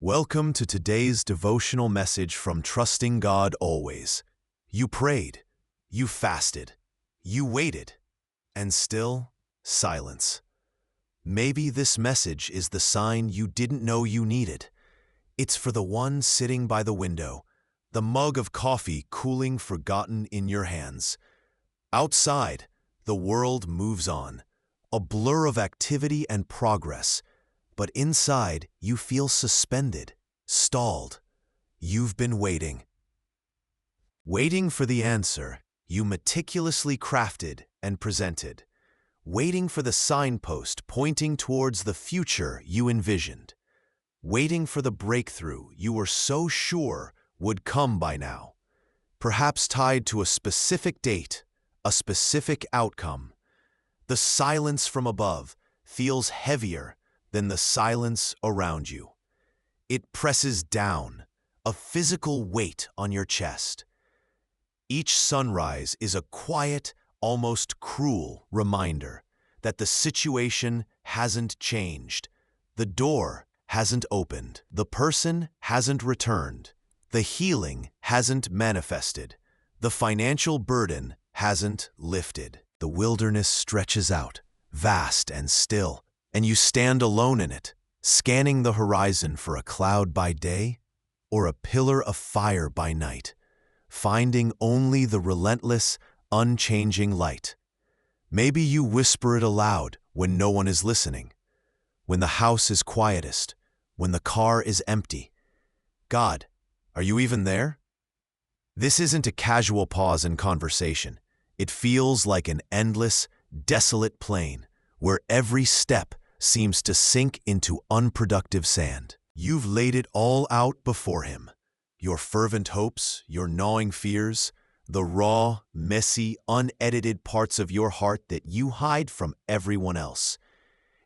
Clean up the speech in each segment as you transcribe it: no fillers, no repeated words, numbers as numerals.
Welcome to today's devotional message from Trusting God Always. You prayed, you fasted, you waited, and still, silence. Maybe this message is the sign you didn't know you needed. It's for the one sitting by the window, the mug of coffee cooling forgotten in your hands. Outside, the world moves on, a blur of activity and progress. But inside, you feel suspended, stalled. You've been waiting. Waiting for the answer you meticulously crafted and presented. Waiting for the signpost pointing towards the future you envisioned. Waiting for the breakthrough you were so sure would come by now. Perhaps tied to a specific date, a specific outcome. The silence from above feels heavier than the silence around you. It presses down, a physical weight on your chest. Each sunrise is a quiet, almost cruel reminder that the situation hasn't changed. The door hasn't opened. The person hasn't returned. The healing hasn't manifested. The financial burden hasn't lifted. The wilderness stretches out, vast and still, and you stand alone in it, scanning the horizon for a cloud by day or a pillar of fire by night, finding only the relentless, unchanging light. Maybe you whisper it aloud when no one is listening, when the house is quietest, when the car is empty. God, are you even there? This isn't a casual pause in conversation. It feels like an endless, desolate plain where every step seems to sink into unproductive sand. You've laid it all out before him. Your fervent hopes, your gnawing fears, the raw, messy, unedited parts of your heart that you hide from everyone else.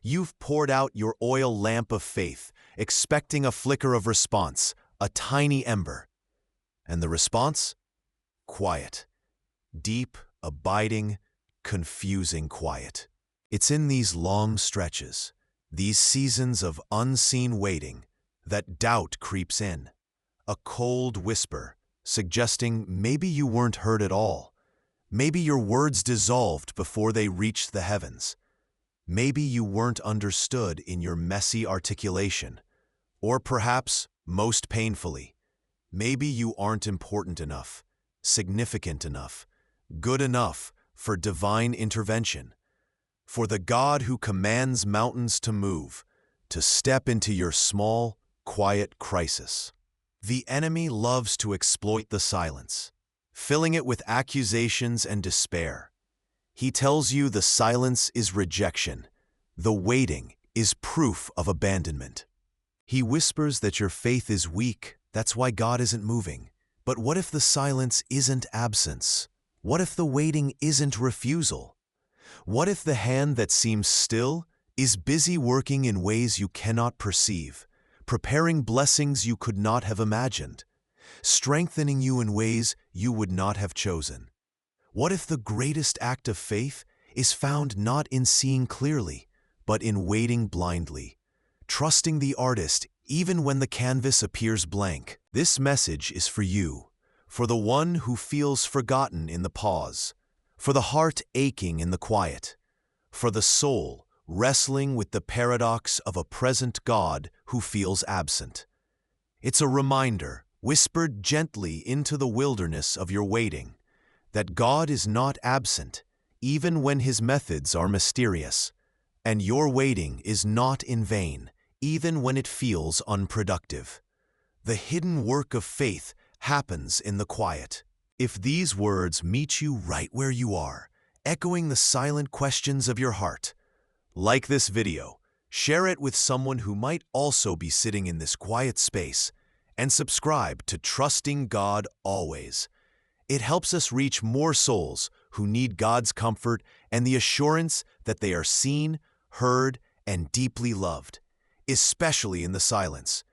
You've poured out your oil lamp of faith, expecting a flicker of response, a tiny ember. And the response? Quiet. Deep, abiding, confusing quiet. It's in these long stretches, these seasons of unseen waiting, that doubt creeps in. A cold whisper, suggesting maybe you weren't heard at all. Maybe your words dissolved before they reached the heavens. Maybe you weren't understood in your messy articulation. Or perhaps, most painfully, maybe you aren't important enough, significant enough, good enough for divine intervention. For the God who commands mountains to move, to step into your small, quiet crisis. The enemy loves to exploit the silence, filling it with accusations and despair. He tells you the silence is rejection, the waiting is proof of abandonment. He whispers that your faith is weak, that's why God isn't moving. But what if the silence isn't absence? What if the waiting isn't refusal? What if the hand that seems still is busy working in ways you cannot perceive, preparing blessings you could not have imagined, strengthening you in ways you would not have chosen? What if the greatest act of faith is found not in seeing clearly, but in waiting blindly, trusting the artist even when the canvas appears blank? This message is for you, for the one who feels forgotten in the pause, for the heart aching in the quiet, for the soul wrestling with the paradox of a present God who feels absent. It's a reminder, whispered gently into the wilderness of your waiting, that God is not absent, even when his methods are mysterious, and your waiting is not in vain, even when it feels unproductive. The hidden work of faith happens in the quiet. If these words meet you right where you are, echoing the silent questions of your heart, like this video, share it with someone who might also be sitting in this quiet space, and subscribe to Trusting God Always. It helps us reach more souls who need God's comfort and the assurance that they are seen, heard, and deeply loved, especially in the silence.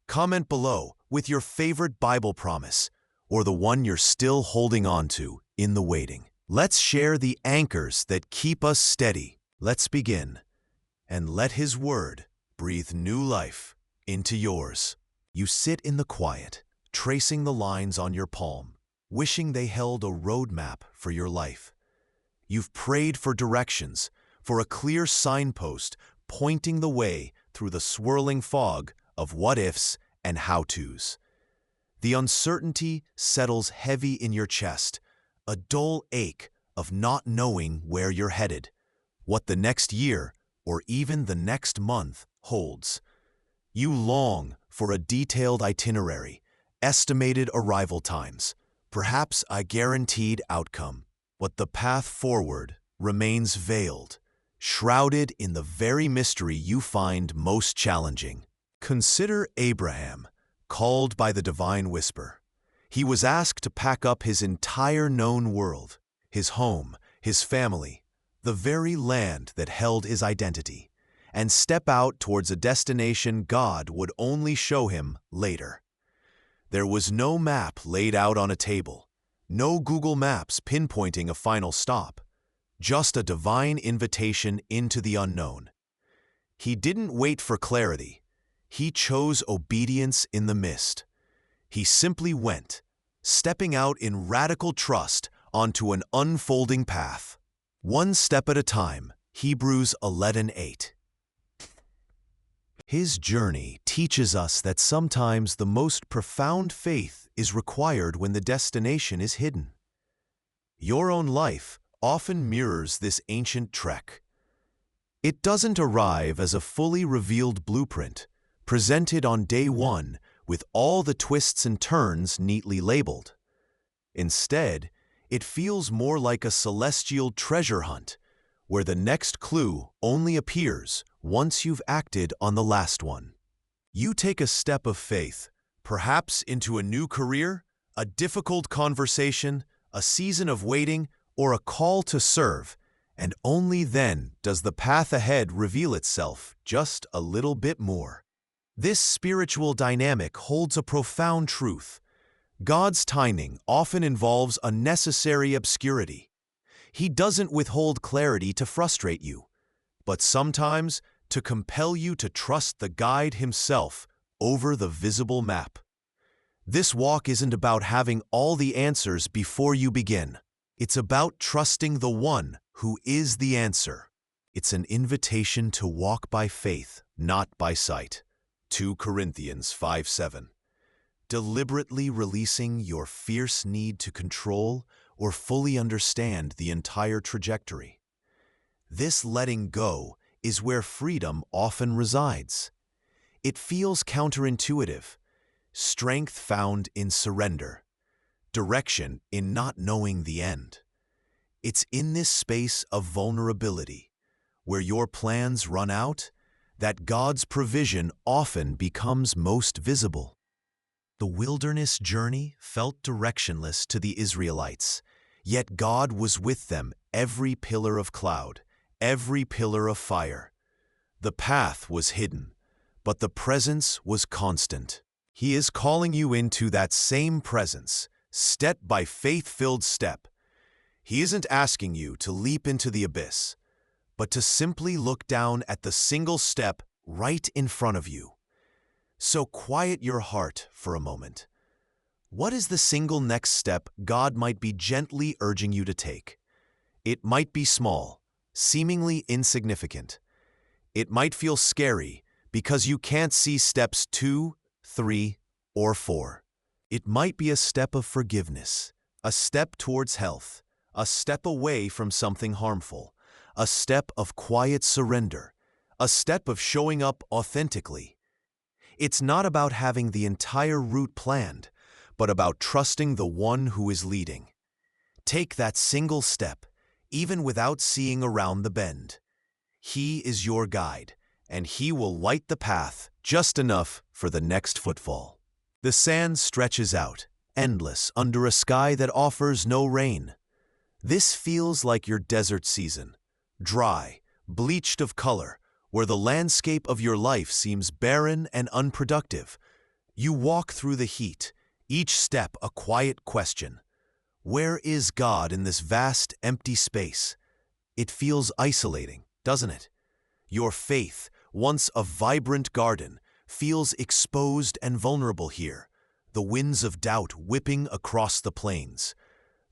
Comment below with your favorite Bible promise, or the one you're still holding on to in the waiting. Let's share the anchors that keep us steady. Let's begin, and let his word breathe new life into yours. You sit in the quiet, tracing the lines on your palm, wishing they held a roadmap for your life. You've prayed for directions, for a clear signpost pointing the way through the swirling fog of what-ifs and how-tos. The uncertainty settles heavy in your chest, a dull ache of not knowing where you're headed, what the next year or even the next month holds. You long for a detailed itinerary, estimated arrival times, perhaps a guaranteed outcome, but the path forward remains veiled, shrouded in the very mystery you find most challenging. Consider Abraham, called by the divine whisper. He was asked to pack up his entire known world, his home, his family, the very land that held his identity, and step out towards a destination God would only show him later. There was no map laid out on a table, no Google Maps pinpointing a final stop, just a divine invitation into the unknown. He didn't wait for clarity. He chose obedience in the mist. He simply went, stepping out in radical trust onto an unfolding path. One step at a time, Hebrews 11:8. His journey teaches us that sometimes the most profound faith is required when the destination is hidden. Your own life often mirrors this ancient trek. It doesn't arrive as a fully revealed blueprint, presented on day one with all the twists and turns neatly labeled. Instead, it feels more like a celestial treasure hunt, where the next clue only appears once you've acted on the last one. You take a step of faith, perhaps into a new career, a difficult conversation, a season of waiting, or a call to serve, and only then does the path ahead reveal itself just a little bit more. This spiritual dynamic holds a profound truth. God's timing often involves a necessary obscurity. He doesn't withhold clarity to frustrate you, but sometimes to compel you to trust the guide himself over the visible map. This walk isn't about having all the answers before you begin. It's about trusting the one who is the answer. It's an invitation to walk by faith, not by sight. 2 Corinthians 5:7. Deliberately releasing your fierce need to control or fully understand the entire trajectory. This letting go is where freedom often resides. It feels counterintuitive. Strength found in surrender. Direction in not knowing the end. It's in this space of vulnerability, where your plans run out, that God's provision often becomes most visible. The wilderness journey felt directionless to the Israelites, yet God was with them every pillar of cloud, every pillar of fire. The path was hidden, but the presence was constant. He is calling you into that same presence, step by faith-filled step. He isn't asking you to leap into the abyss, but to simply look down at the single step right in front of you. So quiet your heart for a moment. What is the single next step God might be gently urging you to take? It might be small, seemingly insignificant. It might feel scary because you can't see steps 2, 3, or 4. It might be a step of forgiveness, a step towards health, a step away from something harmful, a step of quiet surrender, a step of showing up authentically. It's not about having the entire route planned, but about trusting the one who is leading. Take that single step, even without seeing around the bend. He is your guide, and he will light the path just enough for the next footfall. The sand stretches out, endless under a sky that offers no rain. This feels like your desert season, dry, bleached of color, where the landscape of your life seems barren and unproductive. You walk through the heat, each step a quiet question. Where is God in this vast, empty space? It feels isolating, doesn't it? Your faith, once a vibrant garden, feels exposed and vulnerable here, the winds of doubt whipping across the plains.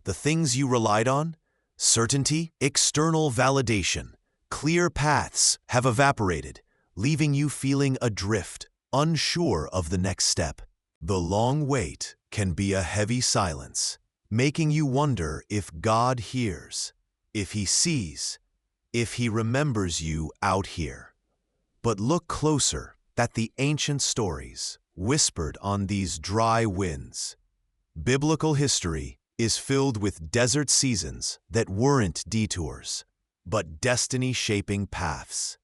The things you relied on, certainty, external validation, clear paths, have evaporated, leaving you feeling adrift, unsure of the next step. The long wait can be a heavy silence, making you wonder if God hears, if He sees, if He remembers you out here. But look closer at the ancient stories whispered on these dry winds. Biblical history is filled with desert seasons that weren't detours, but destiny-shaping paths.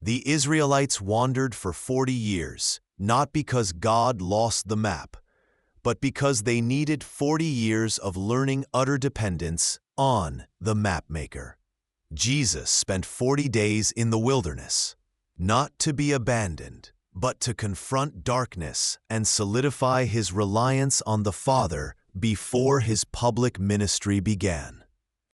The Israelites wandered for 40 years, not because God lost the map, but because they needed 40 years of learning utter dependence on the mapmaker. Jesus spent 40 days in the wilderness, not to be abandoned, but to confront darkness and solidify His reliance on the Father before His public ministry began.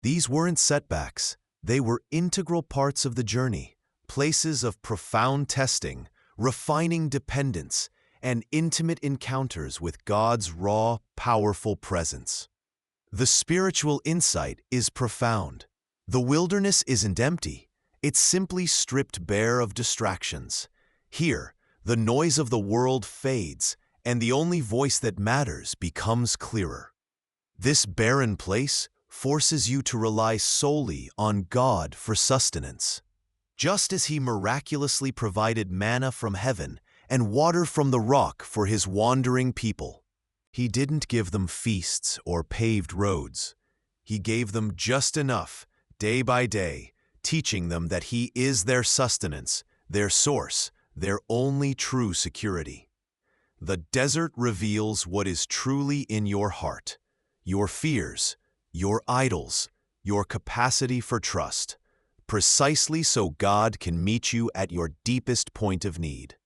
These weren't setbacks, they were integral parts of the journey, places of profound testing, refining dependence, and intimate encounters with God's raw, powerful presence. The spiritual insight is profound. The wilderness isn't empty, it's simply stripped bare of distractions. Here, the noise of the world fades, and the only voice that matters becomes clearer. This barren place forces you to rely solely on God for sustenance. Just as He miraculously provided manna from heaven and water from the rock for His wandering people, He didn't give them feasts or paved roads. He gave them just enough, day by day, teaching them that He is their sustenance, their source, their only true security. The desert reveals what is truly in your heart, your fears, your idols, your capacity for trust, precisely so God can meet you at your deepest point of need.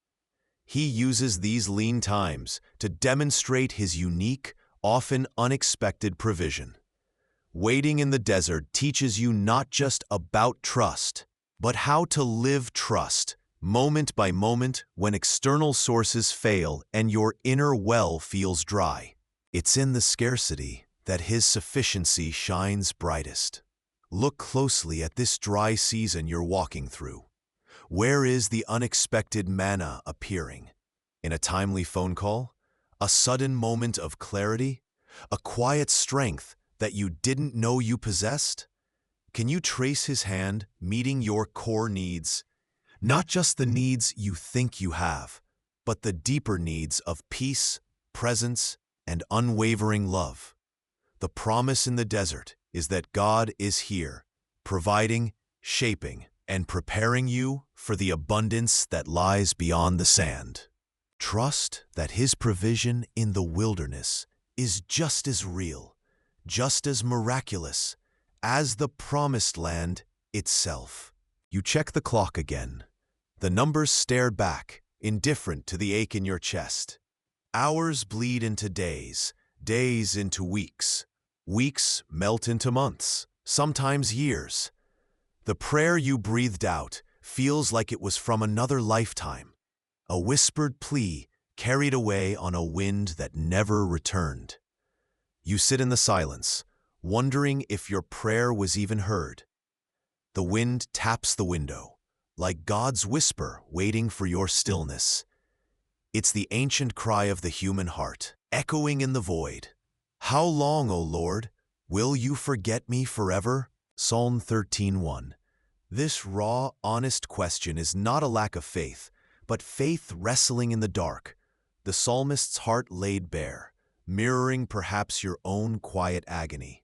He uses these lean times to demonstrate His unique, often unexpected provision. Waiting in the desert teaches you not just about trust, but how to live trust, moment by moment when external sources fail and your inner well feels dry. It's in the scarcity that His sufficiency shines brightest. Look closely at this dry season you're walking through. Where is the unexpected manna appearing? In a timely phone call? A sudden moment of clarity? A quiet strength that you didn't know you possessed? Can you trace His hand meeting your core needs? Not just the needs you think you have, but the deeper needs of peace, presence, and unwavering love. The promise in the desert is that God is here, providing, shaping, and preparing you for the abundance that lies beyond the sand. Trust that His provision in the wilderness is just as real, just as miraculous, as the promised land itself. You check the clock again. The numbers stare back, indifferent to the ache in your chest. Hours bleed into days, days into weeks. Weeks melt into months, sometimes years. The prayer you breathed out feels like it was from another lifetime, a whispered plea carried away on a wind that never returned. You sit in the silence, wondering if your prayer was even heard. The wind taps the window, like God's whisper waiting for your stillness. It's the ancient cry of the human heart, echoing in the void. How long, O Lord, will you forget me forever? Psalm 13:1. This raw, honest question is not a lack of faith, but faith wrestling in the dark, the psalmist's heart laid bare, mirroring perhaps your own quiet agony.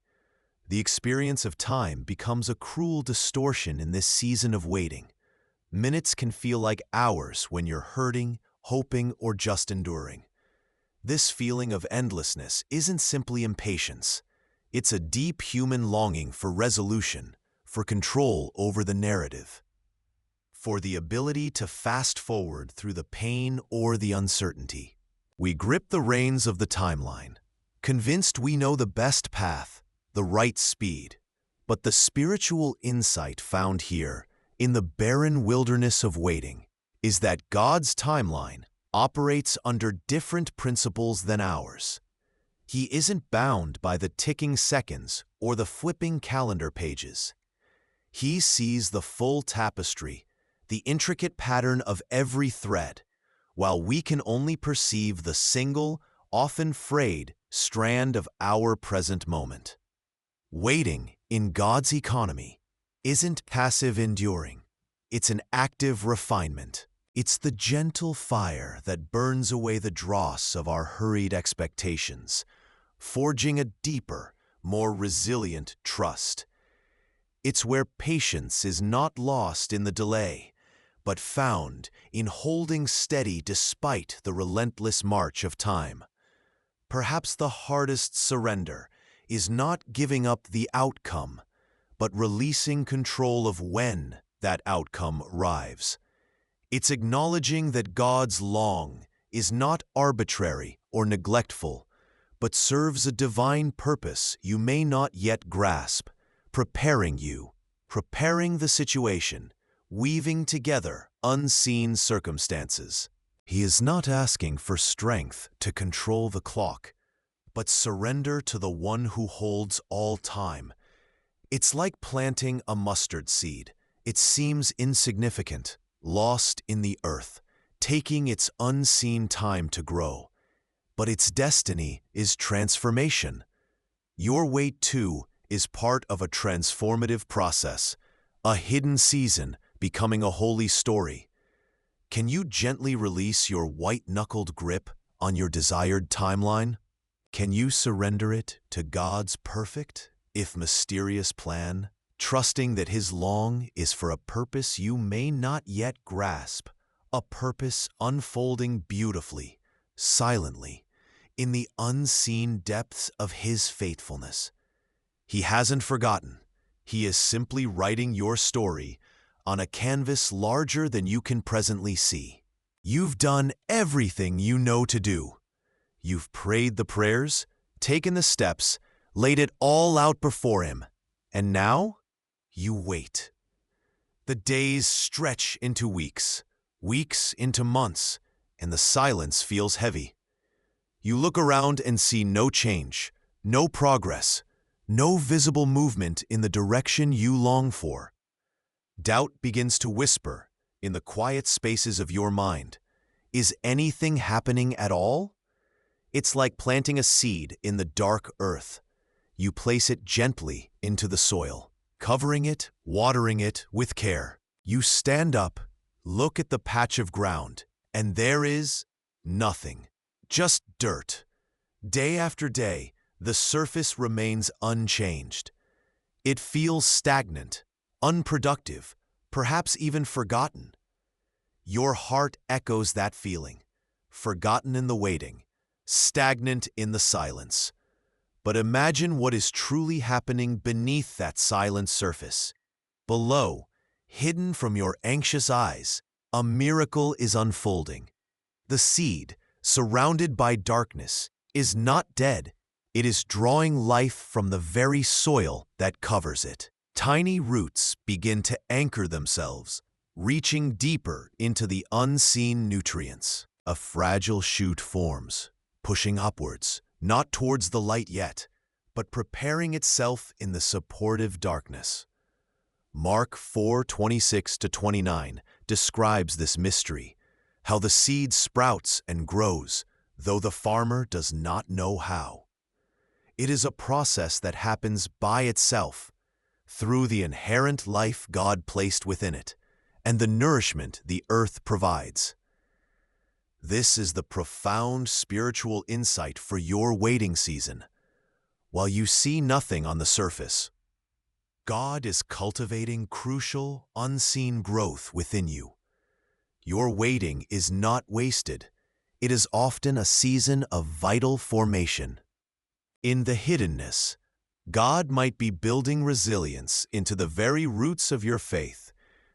The experience of time becomes a cruel distortion in this season of waiting. Minutes can feel like hours when you're hurting, hoping, or just enduring. This feeling of endlessness isn't simply impatience. It's a deep human longing for resolution, for control over the narrative, for the ability to fast forward through the pain or the uncertainty. We grip the reins of the timeline, convinced we know the best path, the right speed. But the spiritual insight found here, in the barren wilderness of waiting, is that God's timeline operates under different principles than ours. He isn't bound by the ticking seconds or the flipping calendar pages. He sees the full tapestry, the intricate pattern of every thread, while we can only perceive the single, often frayed, strand of our present moment. Waiting in God's economy isn't passive enduring. It's an active refinement. It's the gentle fire that burns away the dross of our hurried expectations, forging a deeper, more resilient trust. It's where patience is not lost in the delay, but found in holding steady despite the relentless march of time. Perhaps the hardest surrender is not giving up the outcome, but releasing control of when that outcome arrives. It's acknowledging that God's long is not arbitrary or neglectful, but serves a divine purpose you may not yet grasp, preparing the situation, weaving together unseen circumstances. He is not asking for strength to control the clock, but surrender to the one who holds all time. It's like planting a mustard seed. It seems insignificant, lost in the earth, taking its unseen time to grow. But its destiny is transformation. Your wait, too, is part of a transformative process, a hidden season becoming a holy story. Can you gently release your white-knuckled grip on your desired timeline? Can you surrender it to God's perfect, if mysterious plan, trusting that His long is for a purpose you may not yet grasp, a purpose unfolding beautifully, silently, in the unseen depths of His faithfulness? He hasn't forgotten. He is simply writing your story on a canvas larger than you can presently see. You've done everything you know to do. You've prayed the prayers, taken the steps, laid it all out before Him, and now you wait. The days stretch into weeks, weeks into months, and the silence feels heavy. You look around and see no change, no progress, no visible movement in the direction you long for. Doubt begins to whisper in the quiet spaces of your mind. Is anything happening at all? It's like planting a seed in the dark earth. You place it gently into the soil, covering it, watering it with care. You stand up, look at the patch of ground, and there is nothing, just dirt. Day after day, the surface remains unchanged. It feels stagnant, unproductive, perhaps even forgotten. Your heart echoes that feeling, forgotten in the waiting, stagnant in the silence. But imagine what is truly happening beneath that silent surface. Below, hidden from your anxious eyes, a miracle is unfolding. The seed, surrounded by darkness, is not dead. It is drawing life from the very soil that covers it. Tiny roots begin to anchor themselves, reaching deeper into the unseen nutrients. A fragile shoot forms, pushing upwards, not towards the light yet, but preparing itself in the supportive darkness. Mark 4:26-29 describes this mystery, how the seed sprouts and grows, though the farmer does not know how. It is a process that happens by itself, through the inherent life God placed within it, and the nourishment the earth provides. This is the profound spiritual insight for your waiting season. While you see nothing on the surface, God is cultivating crucial, unseen growth within you. Your waiting is not wasted. It is often a season of vital formation. In the hiddenness, God might be building resilience into the very roots of your faith,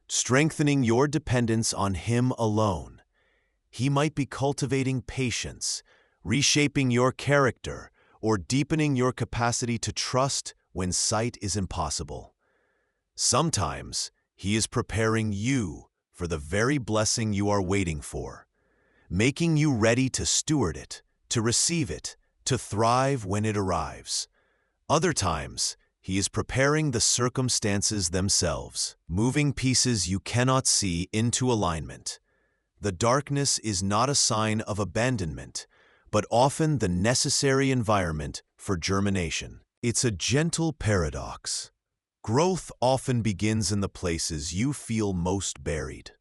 strengthening your dependence on Him alone. He might be cultivating patience, reshaping your character, or deepening your capacity to trust when sight is impossible. Sometimes He is preparing you for the very blessing you are waiting for, making you ready to steward it, to receive it, to thrive when it arrives. Other times, He is preparing the circumstances themselves, moving pieces you cannot see into alignment. The darkness is not a sign of abandonment, but often the necessary environment for germination. It's a gentle paradox. Growth often begins in the places you feel most buried.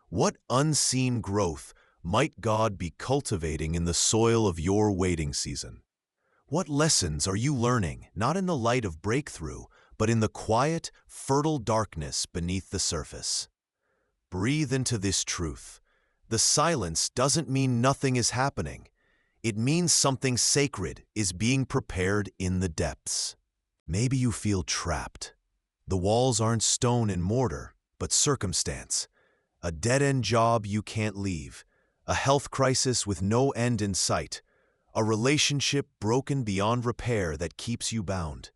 What unseen growth might God be cultivating in the soil of your waiting season? What lessons are you learning, not in the light of breakthrough, but in the quiet, fertile darkness beneath the surface? Breathe into this truth. The silence doesn't mean nothing is happening. It means something sacred is being prepared in the depths. Maybe you feel trapped. The walls aren't stone and mortar, but circumstance. A dead-end job you can't leave. A health crisis with no end in sight. A relationship broken beyond repair that keeps you bound.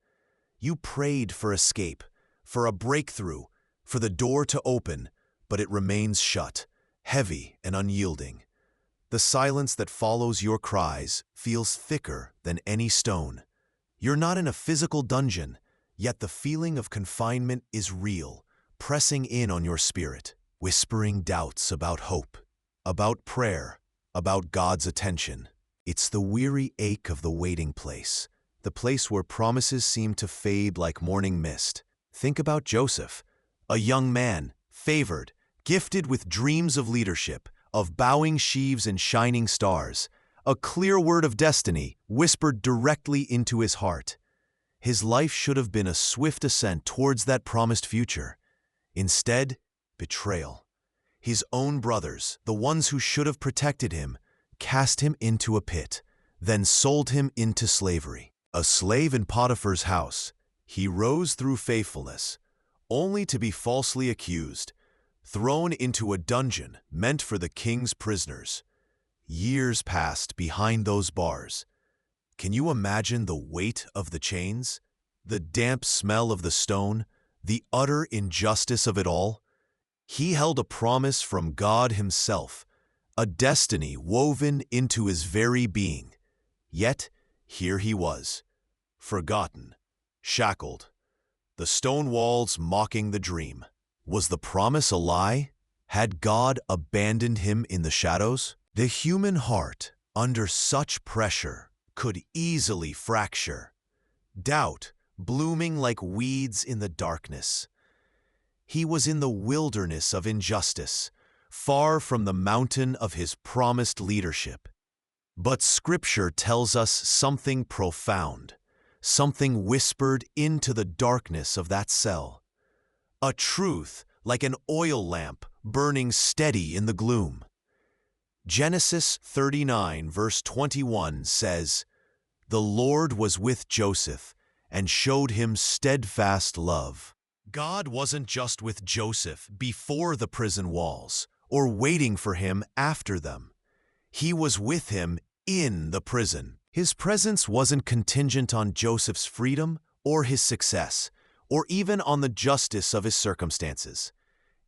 You prayed for escape, for a breakthrough, for the door to open, but it remains shut, heavy and unyielding. The silence that follows your cries feels thicker than any stone. You're not in a physical dungeon, yet the feeling of confinement is real, pressing in on your spirit, whispering doubts about hope, about prayer, about God's attention. It's the weary ache of the waiting place, the place where promises seem to fade like morning mist. Think about Joseph, a young man, favored, gifted with dreams of leadership, of bowing sheaves and shining stars, a clear word of destiny whispered directly into his heart. His life should have been a swift ascent towards that promised future. Instead, betrayal. His own brothers, the ones who should have protected him, cast him into a pit, then sold him into slavery. A slave in Potiphar's house, he rose through faithfulness, only to be falsely accused, thrown into a dungeon meant for the king's prisoners. Years passed behind those bars. Can you imagine the weight of the chains, the damp smell of the stone, the utter injustice of it all? He held a promise from God Himself, a destiny woven into his very being. Yet, here he was, forgotten, shackled, the stone walls mocking the dream. Was the promise a lie? Had God abandoned him in the shadows? The human heart, under such pressure, could easily fracture. Doubt, blooming like weeds in the darkness. He was in the wilderness of injustice, far from the mountain of his promised leadership. But Scripture tells us something profound, something whispered into the darkness of that cell. A truth like an oil lamp burning steady in the gloom. Genesis 39 verse 21 says, "The Lord was with Joseph and showed him steadfast love." God wasn't just with Joseph before the prison walls or waiting for him after them. He was with him in the prison. His presence wasn't contingent on Joseph's freedom or his success, or even on the justice of his circumstances.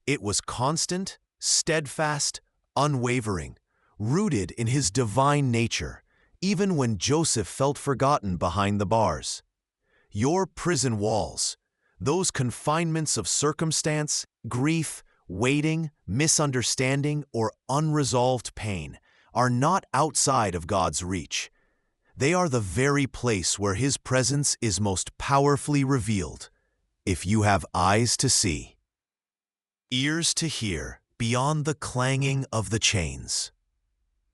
It was constant, steadfast, unwavering, rooted in his divine nature, even when Joseph felt forgotten behind the bars. Your prison walls, those confinements of circumstance, grief, waiting, misunderstanding, or unresolved pain, are not outside of God's reach. They are the very place where His presence is most powerfully revealed. If you have eyes to see, ears to hear, beyond the clanging of the chains.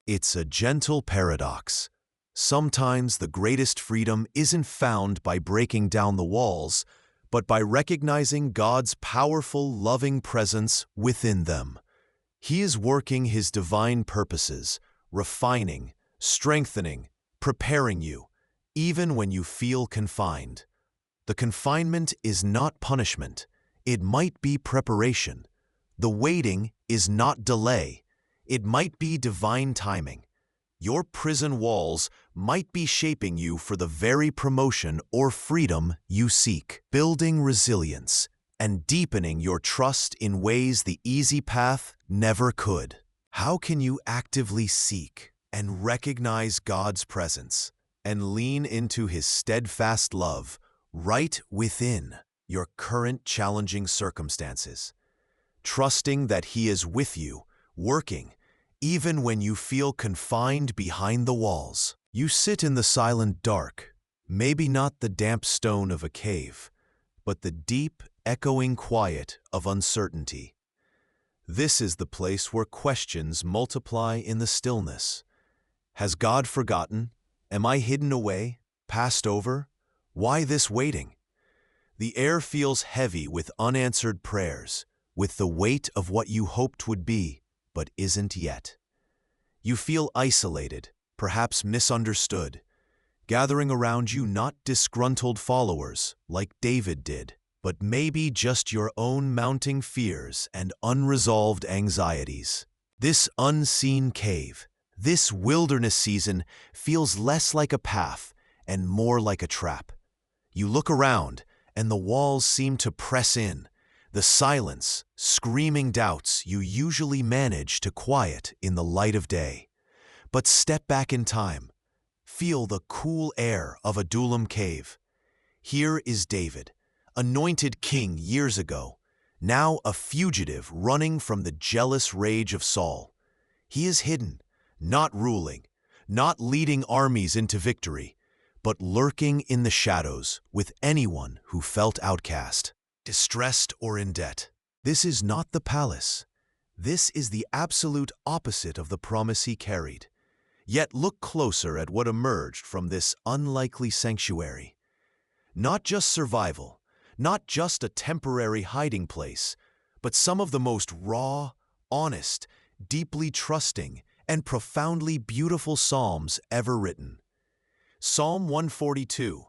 It's a gentle paradox. Sometimes the greatest freedom isn't found by breaking down the walls, but by recognizing God's powerful, loving presence within them. He is working His divine purposes, refining, strengthening, preparing you, even when you feel confined. The confinement is not punishment. It might be preparation. The waiting is not delay. It might be divine timing. Your prison walls might be shaping you for the very promotion or freedom you seek, building resilience, and deepening your trust in ways the easy path never could. How can you actively seek and recognize God's presence and lean into His steadfast love right within your current challenging circumstances, trusting that He is with you, working, even when you feel confined behind the walls? You sit in the silent dark, maybe not the damp stone of a cave, but the deep, echoing quiet of uncertainty. This is the place where questions multiply in the stillness. Has God forgotten? Am I hidden away? Passed over? Why this waiting? The air feels heavy with unanswered prayers, with the weight of what you hoped would be, but isn't yet. You feel isolated, perhaps misunderstood, gathering around you not disgruntled followers like David did, but maybe just your own mounting fears and unresolved anxieties. This unseen cave, this wilderness season feels less like a path and more like a trap. You look around, and the walls seem to press in, the silence, screaming doubts you usually manage to quiet in the light of day. But step back in time. Feel the cool air of Adullam cave. Here is David, anointed king years ago, now a fugitive running from the jealous rage of Saul. He is hidden, not ruling, not leading armies into victory, but lurking in the shadows with anyone who felt outcast, distressed, or in debt. This is not the palace. This is the absolute opposite of the promise he carried. Yet look closer at what emerged from this unlikely sanctuary. Not just survival, not just a temporary hiding place, but some of the most raw, honest, deeply trusting, and profoundly beautiful psalms ever written. Psalm 142,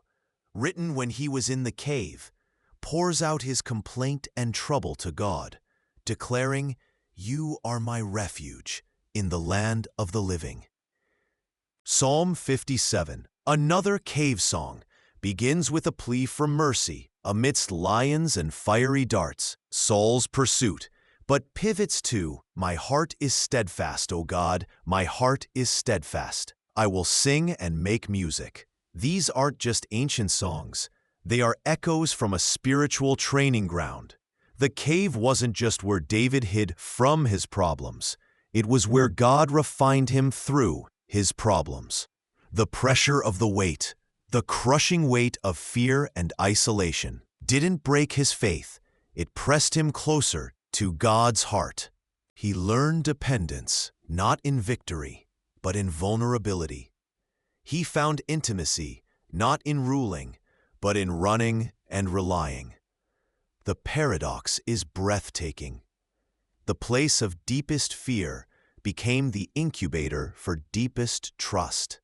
written when he was in the cave, pours out his complaint and trouble to God, declaring, "You are my refuge in the land of the living." Psalm 57, another cave song, begins with a plea for mercy amidst lions and fiery darts, Saul's pursuit, but pivots to, "My heart is steadfast, O God, my heart is steadfast. I will sing and make music." These aren't just ancient songs. They are echoes from a spiritual training ground. The cave wasn't just where David hid from his problems. It was where God refined him through his problems. The pressure of the weight, the crushing weight of fear and isolation, didn't break his faith. It pressed him closer to God's heart. He learned dependence, not in victory, but in vulnerability. He found intimacy, not in ruling, but in running and relying. The paradox is breathtaking. The place of deepest fear became the incubator for deepest trust.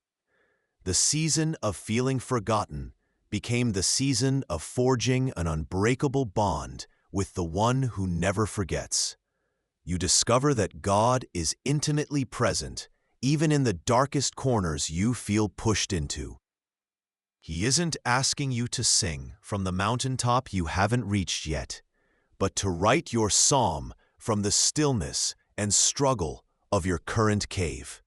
The season of feeling forgotten became the season of forging an unbreakable bond with the one who never forgets. You discover that God is intimately present, even in the darkest corners you feel pushed into. He isn't asking you to sing from the mountaintop you haven't reached yet, but to write your psalm from the stillness and struggle of your current cave.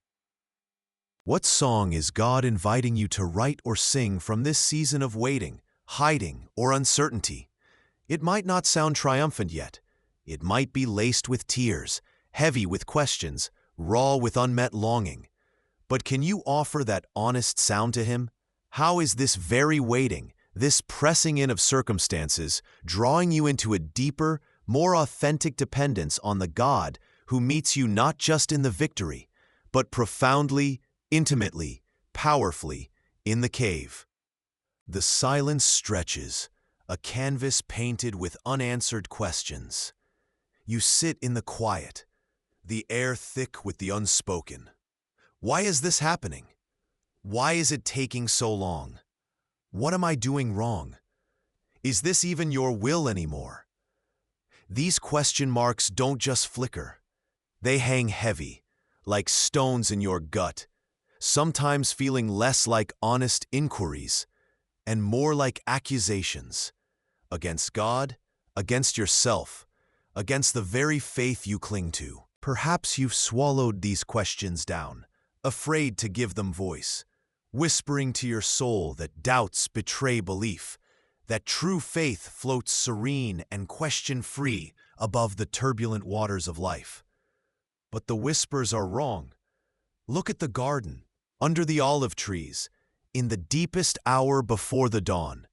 What song is God inviting you to write or sing from this season of waiting, hiding, or uncertainty? It might not sound triumphant yet. It might be laced with tears, heavy with questions, raw with unmet longing. But can you offer that honest sound to Him? How is this very waiting, this pressing in of circumstances, drawing you into a deeper, more authentic dependence on the God who meets you not just in the victory, but profoundly, intimately, powerfully in the cave? The silence stretches, a canvas painted with unanswered questions. You sit in the quiet, the air thick with the unspoken. Why is this happening? Why is it taking so long? What am I doing wrong? Is this even your will anymore? These question marks don't just flicker. They hang heavy, like stones in your gut, sometimes feeling less like honest inquiries and more like accusations against God, against yourself, against the very faith you cling to. Perhaps you've swallowed these questions down, afraid to give them voice, whispering to your soul that doubts betray belief, that true faith floats serene and question-free above the turbulent waters of life. But the whispers are wrong. Look at the garden, under the olive trees, in the deepest hour before the dawn.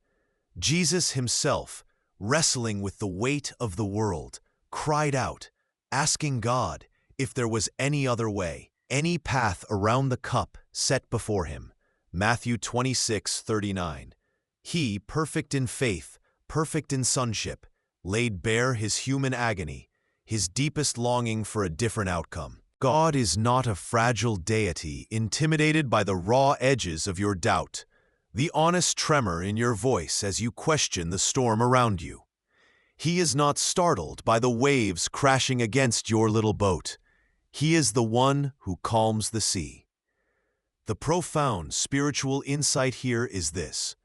Jesus himself, wrestling with the weight of the world, cried out, asking God if there was any other way, any path around the cup set before him. Matthew 26:39. He, perfect in faith, perfect in sonship, laid bare his human agony, his deepest longing for a different outcome. God is not a fragile deity intimidated by the raw edges of your doubt, the honest tremor in your voice as you question the storm around you. He is not startled by the waves crashing against your little boat. He is the one who calms the sea. The profound spiritual insight here is this: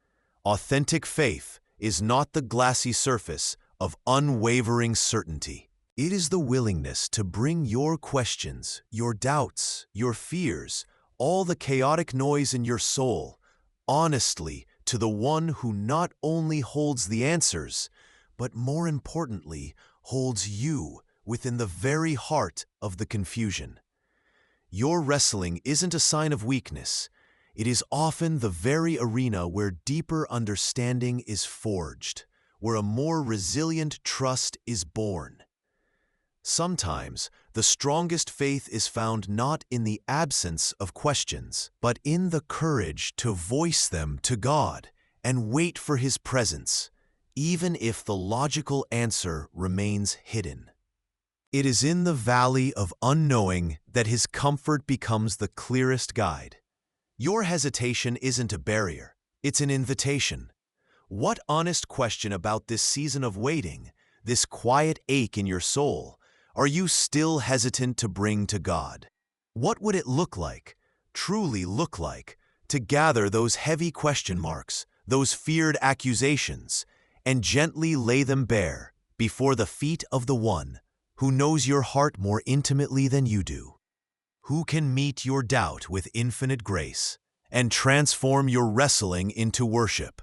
authentic faith is not the glassy surface of unwavering certainty. It is the willingness to bring your questions, your doubts, your fears, all the chaotic noise in your soul, honestly to the one who not only holds the answers, but more importantly, holds you within the very heart of the confusion. Your wrestling isn't a sign of weakness. It is often the very arena where deeper understanding is forged, where a more resilient trust is born. Sometimes, the strongest faith is found not in the absence of questions, but in the courage to voice them to God and wait for His presence, even if the logical answer remains hidden. It is in the valley of unknowing that His comfort becomes the clearest guide. Your hesitation isn't a barrier, it's an invitation. What honest question about this season of waiting, this quiet ache in your soul, are you still hesitant to bring to God? What would it look like, truly look like, to gather those heavy question marks, those feared accusations, and gently lay them bare before the feet of the One who knows your heart more intimately than you do, who can meet your doubt with infinite grace and transform your wrestling into worship?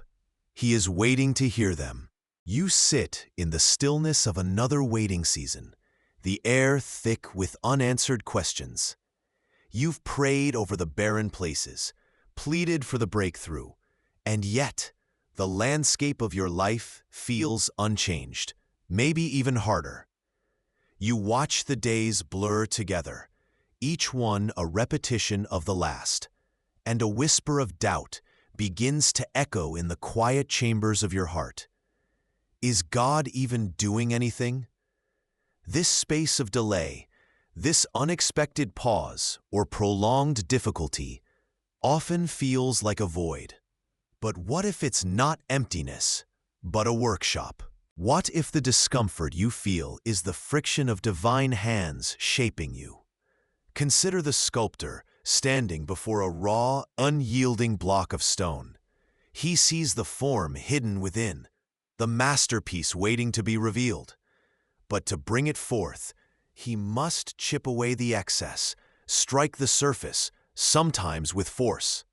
He is waiting to hear them. You sit in the stillness of another waiting season, the air thick with unanswered questions. You've prayed over the barren places, pleaded for the breakthrough, and yet the landscape of your life feels unchanged, maybe even harder. You watch the days blur together, each one a repetition of the last, and a whisper of doubt begins to echo in the quiet chambers of your heart. Is God even doing anything? This space of delay, this unexpected pause or prolonged difficulty, often feels like a void. But what if it's not emptiness, but a workshop? What if the discomfort you feel is the friction of divine hands shaping you? Consider the sculptor standing before a raw, unyielding block of stone. He sees the form hidden within, the masterpiece waiting to be revealed. But to bring it forth, he must chip away the excess, strike the surface, sometimes with force.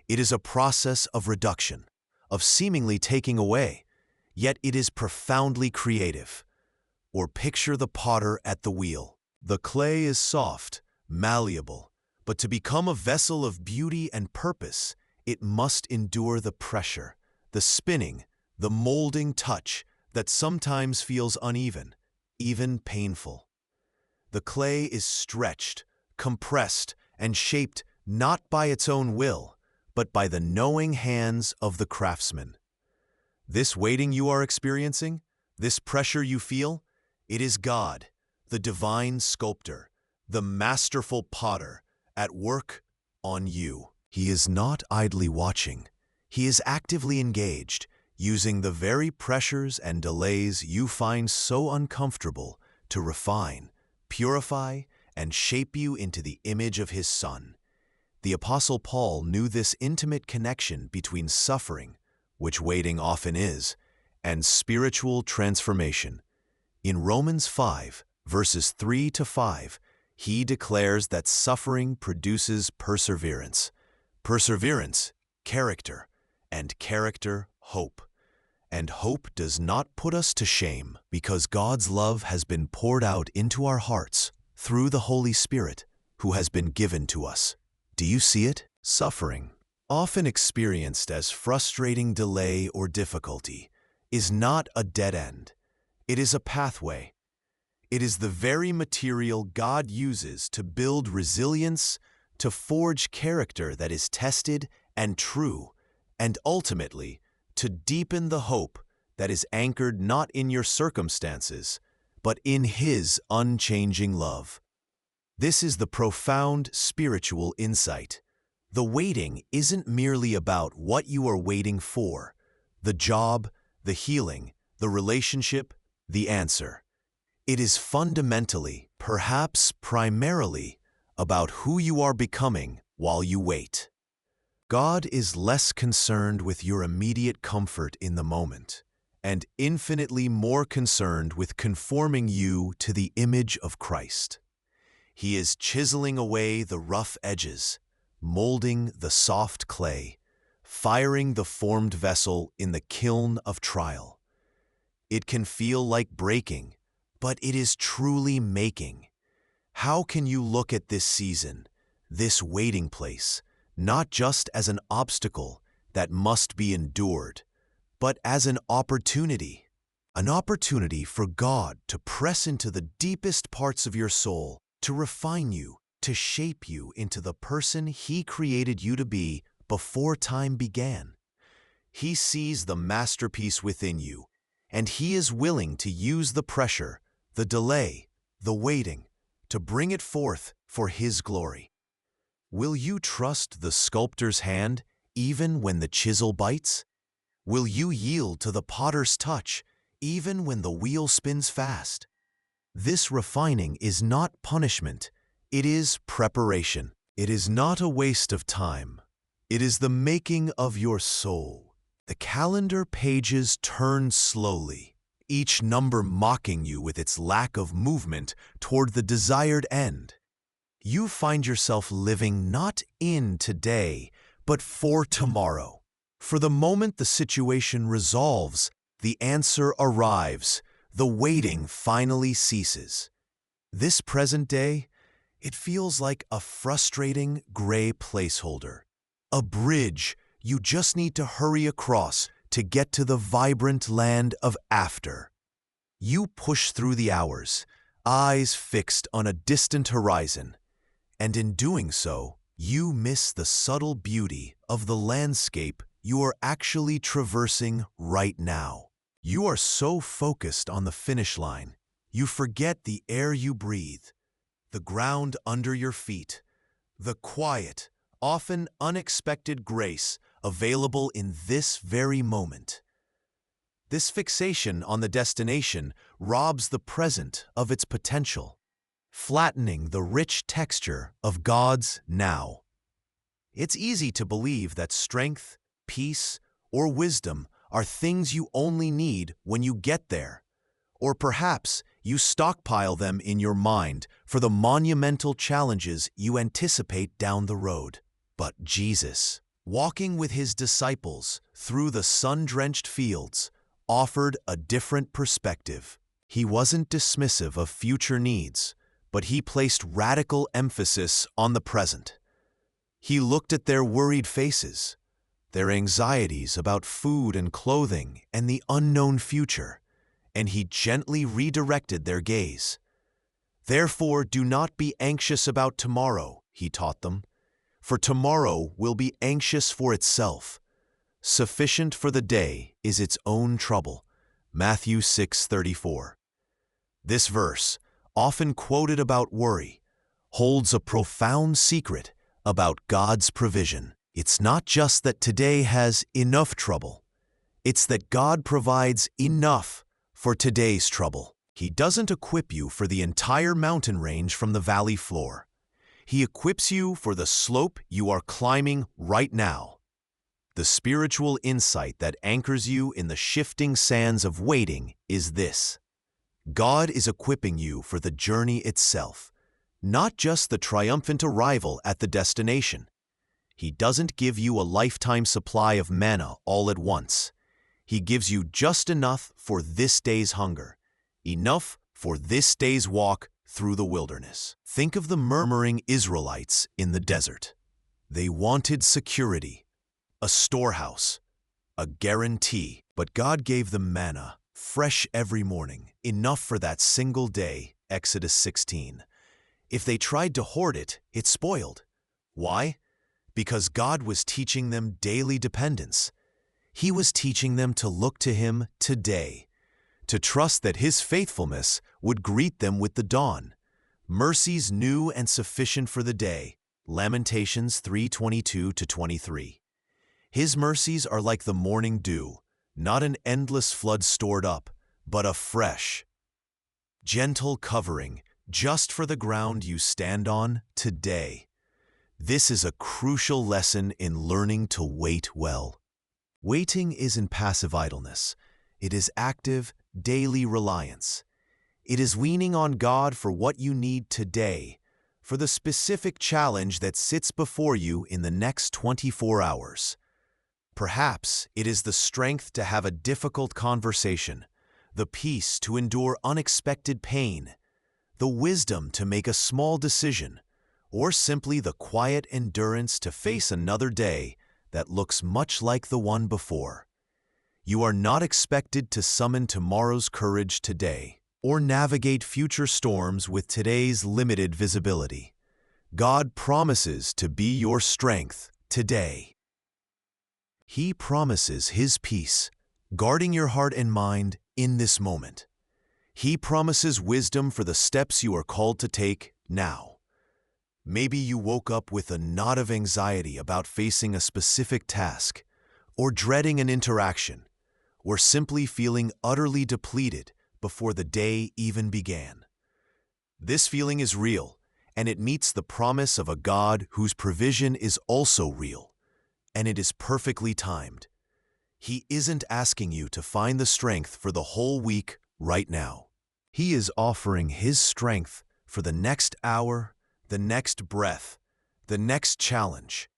It is a process of reduction, of seemingly taking away, yet it is profoundly creative. Or picture the potter at the wheel. The clay is soft, malleable, but to become a vessel of beauty and purpose, it must endure the pressure, the spinning, the molding touch that sometimes feels uneven, even painful. The clay is stretched, compressed, and shaped not by its own will, but by the knowing hands of the craftsman. This waiting you are experiencing, this pressure you feel, it is God, the divine sculptor, the masterful potter, at work on you. He is not idly watching. He is actively engaged, using the very pressures and delays you find so uncomfortable to refine, purify, and shape you into the image of His Son. The Apostle Paul knew this intimate connection between suffering, which waiting often is, and spiritual transformation. In Romans 5, verses 3 to 5, he declares that suffering produces perseverance. Perseverance, character, and character, hope. And hope does not put us to shame because God's love has been poured out into our hearts through the Holy Spirit who has been given to us. Do you see it? Suffering, often experienced as frustrating delay or difficulty, is not a dead end. It is a pathway. It is the very material God uses to build resilience, to forge character that is tested and true, and ultimately, to deepen the hope that is anchored not in your circumstances, but in His unchanging love. This is the profound spiritual insight. The waiting isn't merely about what you are waiting for, the job, the healing, the relationship, the answer. It is fundamentally, perhaps primarily, about who you are becoming while you wait. God is less concerned with your immediate comfort in the moment, and infinitely more concerned with conforming you to the image of Christ. He is chiseling away the rough edges, molding the soft clay, firing the formed vessel in the kiln of trial. It can feel like breaking, but it is truly making. How can you look at this season, this waiting place, not just as an obstacle that must be endured, but as an opportunity for God to press into the deepest parts of your soul, to refine you, to shape you into the person He created you to be before time began. He sees the masterpiece within you, and He is willing to use the pressure, the delay, the waiting, to bring it forth for His glory. Will you trust the sculptor's hand even when the chisel bites? Will you yield to the potter's touch even when the wheel spins fast? This refining is not punishment, it is preparation. It is not a waste of time. It is the making of your soul. The calendar pages turn slowly, each number mocking you with its lack of movement toward the desired end. You find yourself living not in today, but for tomorrow. For the moment the situation resolves, the answer arrives, the waiting finally ceases. This present day, it feels like a frustrating gray placeholder, a bridge you just need to hurry across to get to the vibrant land of after. You push through the hours, eyes fixed on a distant horizon, and in doing so, you miss the subtle beauty of the landscape you are actually traversing right now. You are so focused on the finish line, you forget the air you breathe, the ground under your feet, the quiet, often unexpected grace available in this very moment. This fixation on the destination robs the present of its potential, flattening the rich texture of God's now. It's easy to believe that strength, peace, or wisdom are things you only need when you get there, or perhaps you stockpile them in your mind for the monumental challenges you anticipate down the road. But Jesus, walking with His disciples through the sun-drenched fields, offered a different perspective. He wasn't dismissive of future needs, but He placed radical emphasis on the present. He looked at their worried faces, their anxieties about food and clothing and the unknown future, and He gently redirected their gaze. Therefore, do not be anxious about tomorrow, He taught them, for tomorrow will be anxious for itself. Sufficient for the day is its own trouble. Matthew 6:34. This verse, often quoted about worry, holds a profound secret about God's provision. It's not just that today has enough trouble. It's that God provides enough for today's trouble. He doesn't equip you for the entire mountain range from the valley floor. He equips you for the slope you are climbing right now. The spiritual insight that anchors you in the shifting sands of waiting is this: God is equipping you for the journey itself, not just the triumphant arrival at the destination. He doesn't give you a lifetime supply of manna all at once. He gives you just enough for this day's hunger, enough for this day's walk through the wilderness. Think of the murmuring Israelites in the desert. They wanted security, a storehouse, a guarantee, but God gave them manna, fresh every morning, enough for that single day, Exodus 16. If they tried to hoard it, it spoiled. Why? Because God was teaching them daily dependence. He was teaching them to look to Him today, to trust that His faithfulness would greet them with the dawn. Mercies new and sufficient for the day, Lamentations 3:22-23. His mercies are like the morning dew, not an endless flood stored up, but a fresh, gentle covering just for the ground you stand on today. This is a crucial lesson in learning to wait well. Waiting isn't passive idleness. It is active, daily reliance. It is leaning on God for what you need today, for the specific challenge that sits before you in the next 24 hours. Perhaps it is the strength to have a difficult conversation, the peace to endure unexpected pain, the wisdom to make a small decision, or simply the quiet endurance to face another day that looks much like the one before. You are not expected to summon tomorrow's courage today, or navigate future storms with today's limited visibility. God promises to be your strength today. He promises His peace, guarding your heart and mind in this moment. He promises wisdom for the steps you are called to take now. Maybe you woke up with a knot of anxiety about facing a specific task, or dreading an interaction, or simply feeling utterly depleted before the day even began. This feeling is real, and it meets the promise of a God whose provision is also real, and it is perfectly timed. He isn't asking you to find the strength for the whole week right now. He is offering His strength for the next hour, the next breath, the next challenge.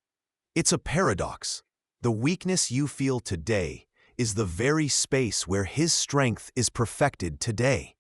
It's a paradox. The weakness you feel today is the very space where His strength is perfected today.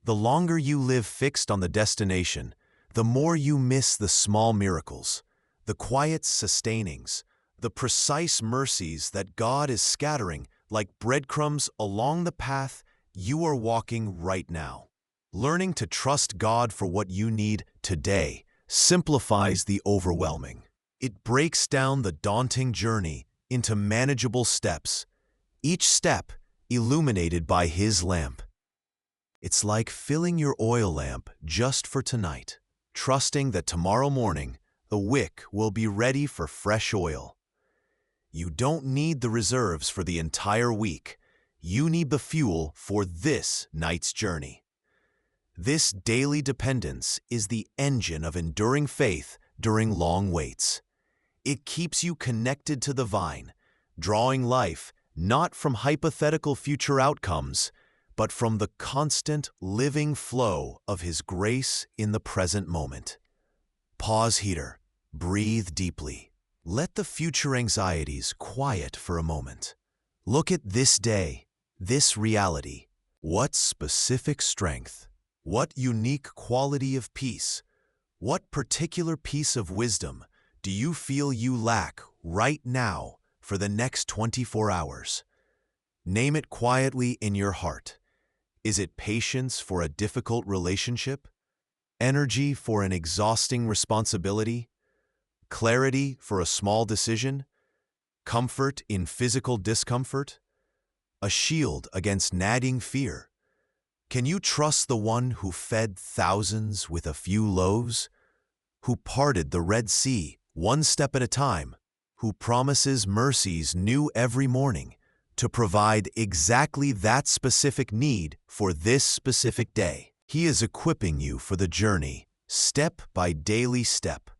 The longer you live fixed on the destination, the more you miss the small miracles, the quiet sustainings, the precise mercies that God is scattering like breadcrumbs along the path you are walking right now. Learning to trust God for what you need today simplifies the overwhelming. It breaks down the daunting journey into manageable steps, each step illuminated by His lamp. It's like filling your oil lamp just for tonight, trusting that tomorrow morning the wick will be ready for fresh oil. You don't need the reserves for the entire week. You need the fuel for this night's journey. This daily dependence is the engine of enduring faith during long waits. It keeps you connected to the vine, drawing life not from hypothetical future outcomes, but from the constant living flow of His grace in the present moment. Pause here, breathe deeply. Let the future anxieties quiet for a moment. Look at this day, this reality. What specific strength? What unique quality of peace? What particular piece of wisdom do you feel you lack right now for the next 24 hours? Name it quietly in your heart. Is it patience for a difficult relationship? Energy for an exhausting responsibility? Clarity for a small decision? Comfort in physical discomfort? A shield against nagging fear? Can you trust the one who fed thousands with a few loaves? Who parted the Red Sea one step at a time? Who promises mercies new every morning to provide exactly that specific need for this specific day? He is equipping you for the journey, step by daily step.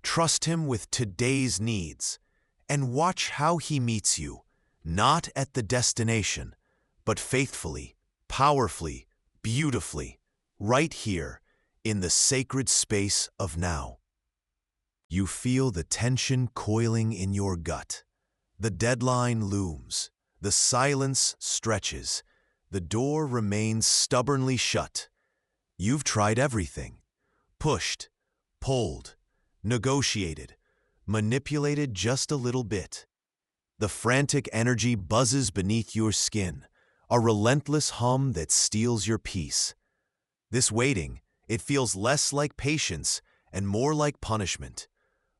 Trust Him with today's needs, and watch how he meets you, not at the destination, but faithfully, powerfully, beautifully, right here, in the sacred space of now. You feel the tension coiling in your gut. The deadline looms. The silence stretches. The door remains stubbornly shut. You've tried everything. Pushed, pulled, negotiated, manipulated just a little bit. The frantic energy buzzes beneath your skin, a relentless hum that steals your peace. This waiting, it feels less like patience and more like punishment,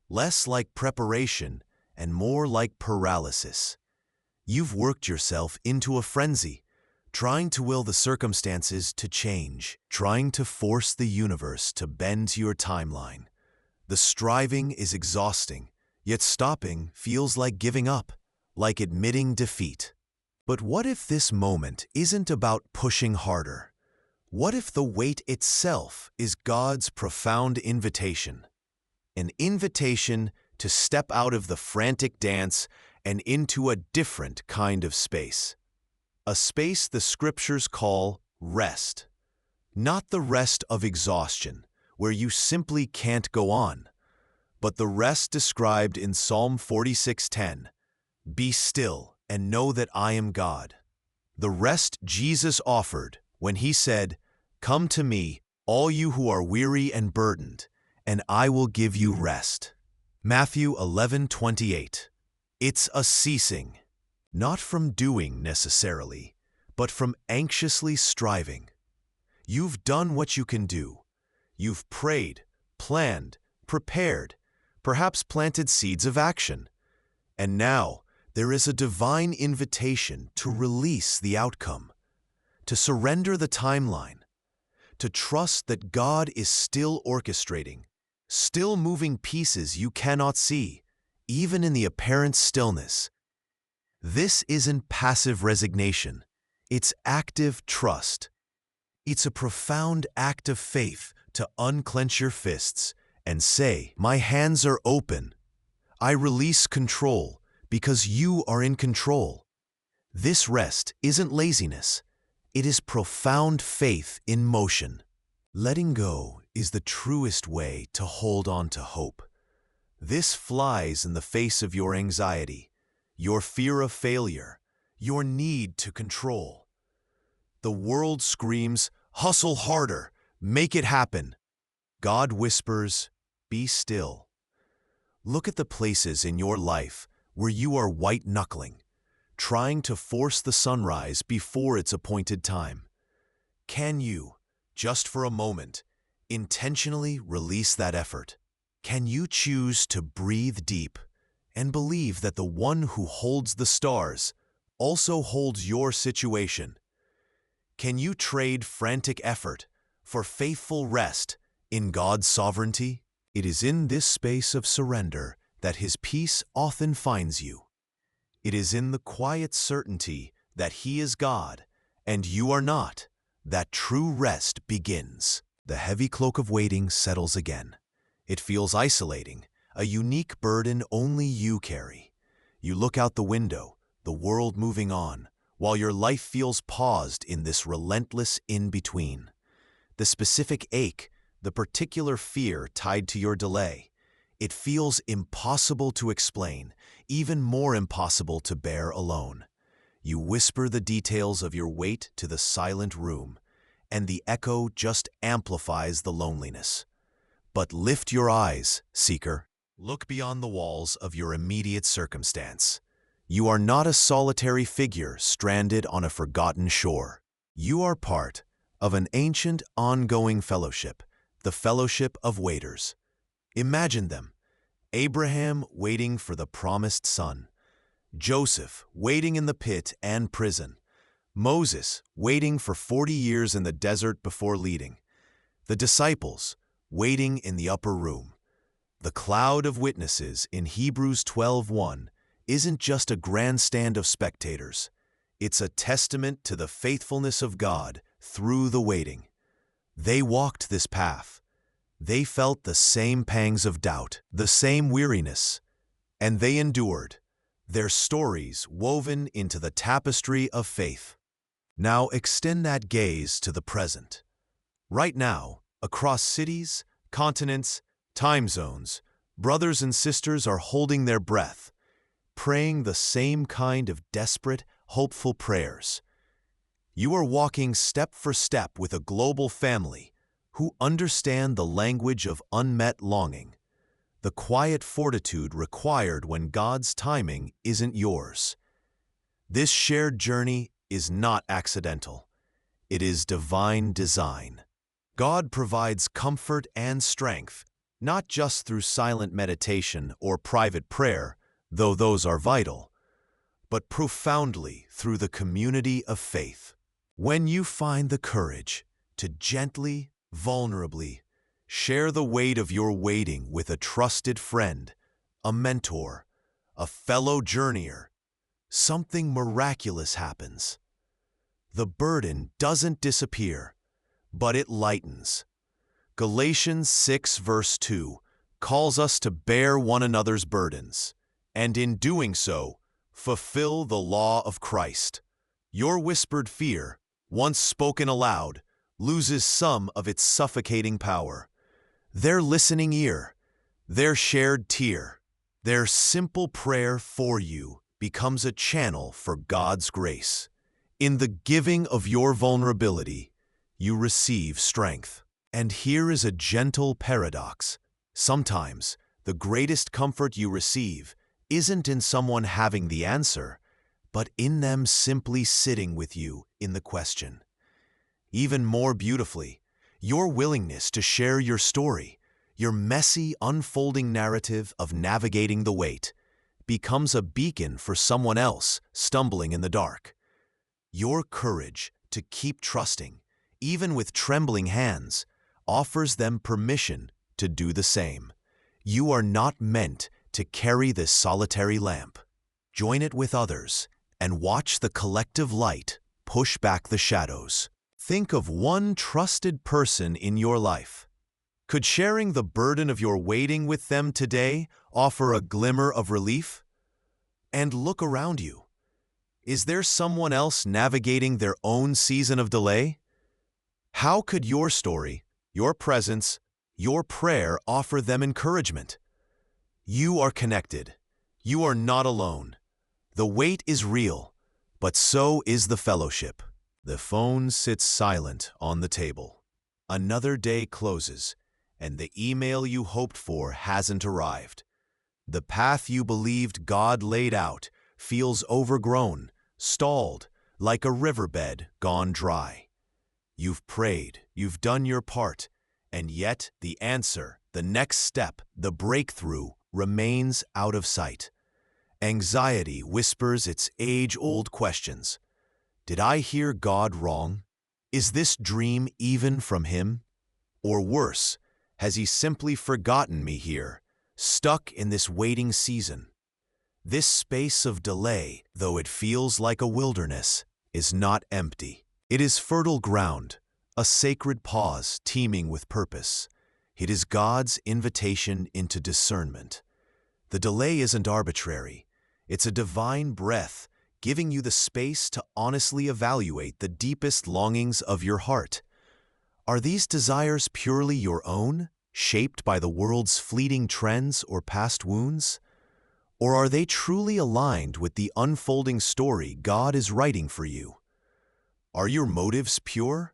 less like preparation and more like paralysis. You've worked yourself into a frenzy, trying to will the circumstances to change, trying to force the universe to bend to your timeline. The striving is exhausting, yet stopping feels like giving up, like admitting defeat. But what if this moment isn't about pushing harder? What if the wait itself is God's profound invitation? An invitation to step out of the frantic dance and into a different kind of space. A space the scriptures call rest. Not the rest of exhaustion, where you simply can't go on, but the rest described in Psalm 46:10. Be still and know that I am God. The rest Jesus offered when he said, "Come to me, all you who are weary and burdened, and I will give you rest." Matthew 11:28. It's a ceasing, not from doing necessarily, but from anxiously striving. You've done what you can do. You've prayed, planned, prepared, perhaps planted seeds of action. And now there is a divine invitation to release the outcome, to surrender the timeline, to trust that God is still orchestrating, still moving pieces you cannot see, even in the apparent stillness. This isn't passive resignation, it's active trust. It's a profound act of faith to unclench your fists and say, "My hands are open. I release control because you are in control." This rest isn't laziness, it is profound faith in motion. Letting go is the truest way to hold on to hope. This flies in the face of your anxiety, your fear of failure, your need to control. The world screams, "Hustle harder, make it happen." God whispers, "Be still." Look at the places in your life where you are white-knuckling, trying to force the sunrise before its appointed time. Can you, just for a moment, intentionally release that effort? Can you choose to breathe deep and believe that the one who holds the stars also holds your situation? Can you trade frantic effort for faithful rest in God's sovereignty? It is in this space of surrender that His peace often finds you. It is in the quiet certainty that He is God and you are not that true rest begins. The heavy cloak of waiting settles again. It feels isolating, a unique burden only you carry. You look out the window, the world moving on, while your life feels paused in this relentless in-between. The specific ache, the particular fear tied to your delay, it feels impossible to explain, even more impossible to bear alone. You whisper the details of your wait to the silent room, and the echo just amplifies the loneliness. But lift your eyes, seeker. Look beyond the walls of your immediate circumstance. You are not a solitary figure stranded on a forgotten shore. You are part of an ancient, ongoing fellowship, the fellowship of waiters. Imagine them. Abraham waiting for the promised son. Joseph waiting in the pit and prison. Moses waiting for 40 years in the desert before leading. The disciples waiting in the upper room. The cloud of witnesses in Hebrews 12:1 isn't just a grandstand of spectators. It's a testament to the faithfulness of God through the waiting. They walked this path. They felt the same pangs of doubt, the same weariness, And they endured, their stories woven into the tapestry of faith. Now extend that gaze to the present. Right now, across cities, continents, time zones, brothers and sisters are holding their breath, praying the same kind of desperate, hopeful prayers. You are walking step for step with a global family who understand the language of unmet longing, the quiet fortitude required when God's timing isn't yours. This shared journey is not accidental. It is divine design. God provides comfort and strength, not just through silent meditation or private prayer, though those are vital, but profoundly through the community of faith. When you find the courage to gently, vulnerably, share the weight of your waiting with a trusted friend, a mentor, a fellow journeyer, something miraculous happens. The burden doesn't disappear, but it lightens. Galatians 6 verse 2 calls us to bear one another's burdens, and in doing so, fulfill the law of Christ. Your whispered fear, once spoken aloud, loses some of its suffocating power. Their listening ear, their shared tear, their simple prayer for you becomes a channel for God's grace. In the giving of your vulnerability, you receive strength. And here is a gentle paradox. Sometimes, the greatest comfort you receive isn't in someone having the answer, but in them simply sitting with you in the question. Even more beautifully, your willingness to share your story, your messy, unfolding narrative of navigating the weight, becomes a beacon for someone else stumbling in the dark. Your courage to keep trusting, even with trembling hands, offers them permission to do the same. You are not meant to carry this solitary lamp. Join it with others and watch the collective light push back the shadows. Think of one trusted person in your life. Could sharing the burden of your waiting with them today offer a glimmer of relief? And look around you. Is there someone else navigating their own season of delay? How could your story, your presence, your prayer offer them encouragement? You are connected. You are not alone. The weight is real, but so is the fellowship. The phone sits silent on the table. Another day closes, and the email you hoped for hasn't arrived. The path you believed God laid out feels overgrown, stalled, like a riverbed gone dry. You've prayed, you've done your part, and yet the answer, the next step, the breakthrough, remains out of sight. Anxiety whispers its age-old questions. Did I hear God wrong? Is this dream even from Him? Or worse, has He simply forgotten me here, stuck in this waiting season? This space of delay, though it feels like a wilderness, is not empty. It is fertile ground, a sacred pause teeming with purpose. It is God's invitation into discernment. The delay isn't arbitrary. It's a divine breath, giving you the space to honestly evaluate the deepest longings of your heart. Are these desires purely your own, shaped by the world's fleeting trends or past wounds? Or are they truly aligned with the unfolding story God is writing for you? Are your motives pure?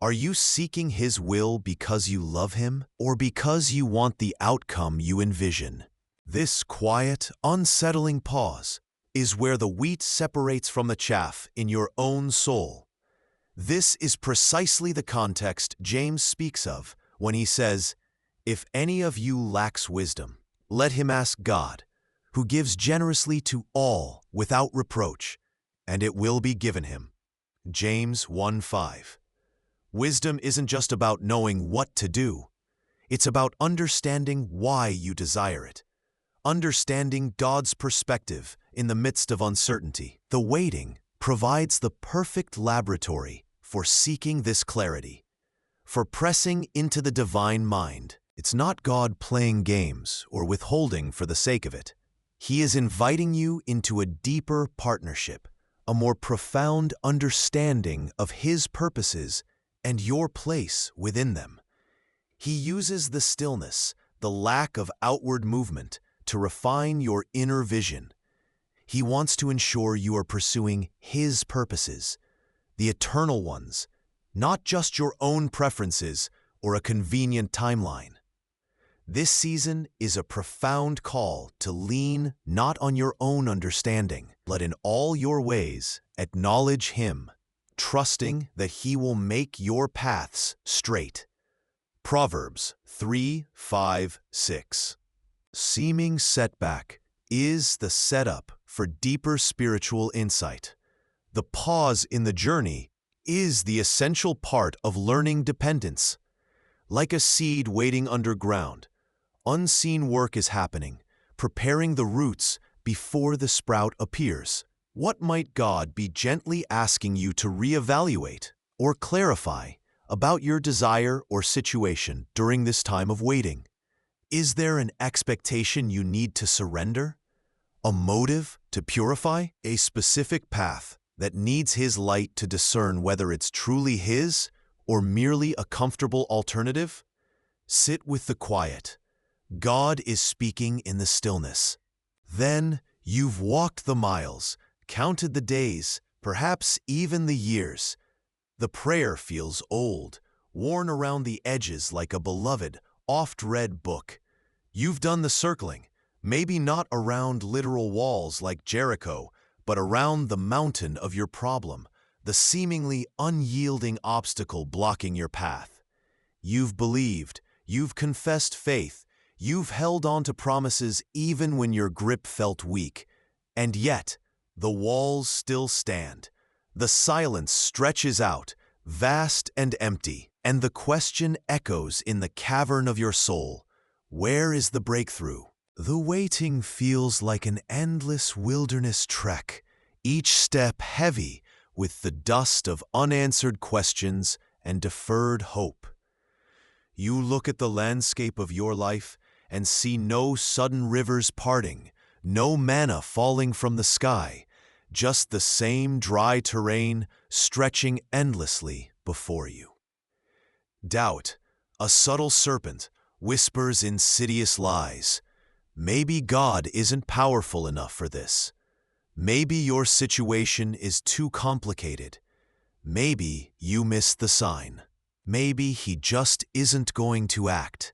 Are you seeking His will because you love Him, or because you want the outcome you envision? This quiet, unsettling pause is where the wheat separates from the chaff in your own soul. This is precisely the context James speaks of when he says, "If any of you lacks wisdom, let him ask God, who gives generously to all without reproach, and it will be given him." James 1:5. Wisdom isn't just about knowing what to do. It's about understanding why you desire it, understanding God's perspective in the midst of uncertainty. The waiting provides the perfect laboratory for seeking this clarity, for pressing into the divine mind. It's not God playing games or withholding for the sake of it. He is inviting you into a deeper partnership, a more profound understanding of His purposes and your place within them. He uses the stillness, the lack of outward movement, to refine your inner vision. He wants to ensure you are pursuing His purposes, the eternal ones, not just your own preferences or a convenient timeline. This season is a profound call to lean not on your own understanding, but in all your ways acknowledge Him, trusting that He will make your paths straight. Proverbs 3:5-6. Seeming setback is the setup for deeper spiritual insight. The pause in the journey is the essential part of learning dependence. Like a seed waiting underground, unseen work is happening, preparing the roots before the sprout appears. What might God be gently asking you to reevaluate or clarify about your desire or situation during this time of waiting? Is there an expectation you need to surrender? A motive to purify? A specific path that needs His light to discern whether it's truly His or merely a comfortable alternative? Sit with the quiet. God is speaking in the stillness. Then you've walked the miles, counted the days, perhaps even the years. The prayer feels old, worn around the edges like a beloved, oft-read book. You've done the circling, maybe not around literal walls like Jericho, but around the mountain of your problem, the seemingly unyielding obstacle blocking your path. You've believed, you've confessed faith, you've held on to promises even when your grip felt weak. And yet, the walls still stand. The silence stretches out, vast and empty, and the question echoes in the cavern of your soul. Where is the breakthrough? The waiting feels like an endless wilderness trek, each step heavy with the dust of unanswered questions and deferred hope. You look at the landscape of your life and see no sudden rivers parting, no manna falling from the sky, just the same dry terrain stretching endlessly before you. Doubt, a subtle serpent, whispers insidious lies. Maybe God isn't powerful enough for this. Maybe your situation is too complicated. Maybe you missed the sign. Maybe He just isn't going to act.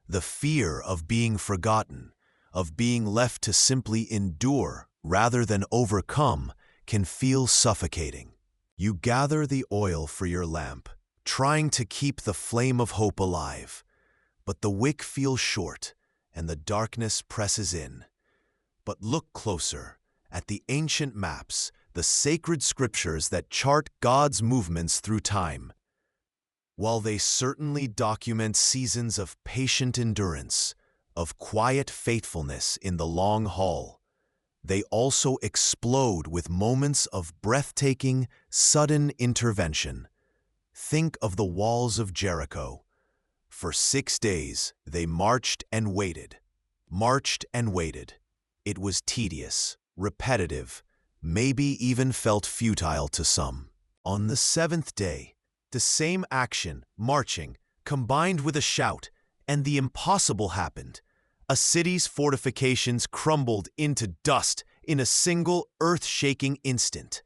The fear of being forgotten, of being left to simply endure rather than overcome, can feel suffocating. You gather the oil for your lamp, trying to keep the flame of hope alive. But the wick feels short, and the darkness presses in. But look closer at the ancient maps, the sacred scriptures that chart God's movements through time. While they certainly document seasons of patient endurance, of quiet faithfulness in the long haul, they also explode with moments of breathtaking, sudden intervention. Think of the walls of Jericho. For 6 days, they marched and waited. Marched and waited. It was tedious, repetitive, maybe even felt futile to some. On the 7th day, the same action, marching, combined with a shout, and the impossible happened. A city's fortifications crumbled into dust in a single earth-shaking instant.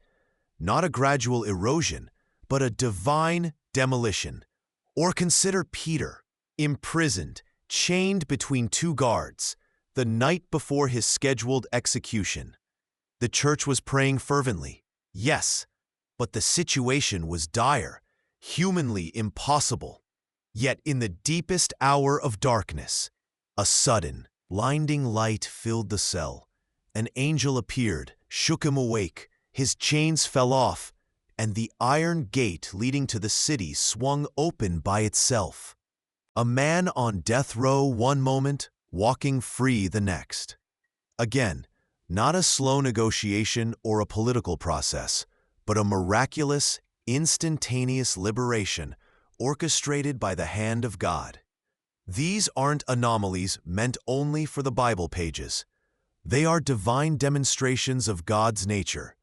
Not a gradual erosion, but a divine demolition. Or consider Peter, imprisoned, chained between 2 guards, the night before his scheduled execution. The church was praying fervently, yes, but the situation was dire, humanly impossible. Yet in the deepest hour of darkness, a sudden, blinding light filled the cell. An angel appeared, shook him awake, his chains fell off, and the iron gate leading to the city swung open by itself. A man on death row one moment, walking free the next. Again, not a slow negotiation or a political process, but a miraculous, instantaneous liberation orchestrated by the hand of God. These aren't anomalies meant only for the Bible pages. They are divine demonstrations of God's nature.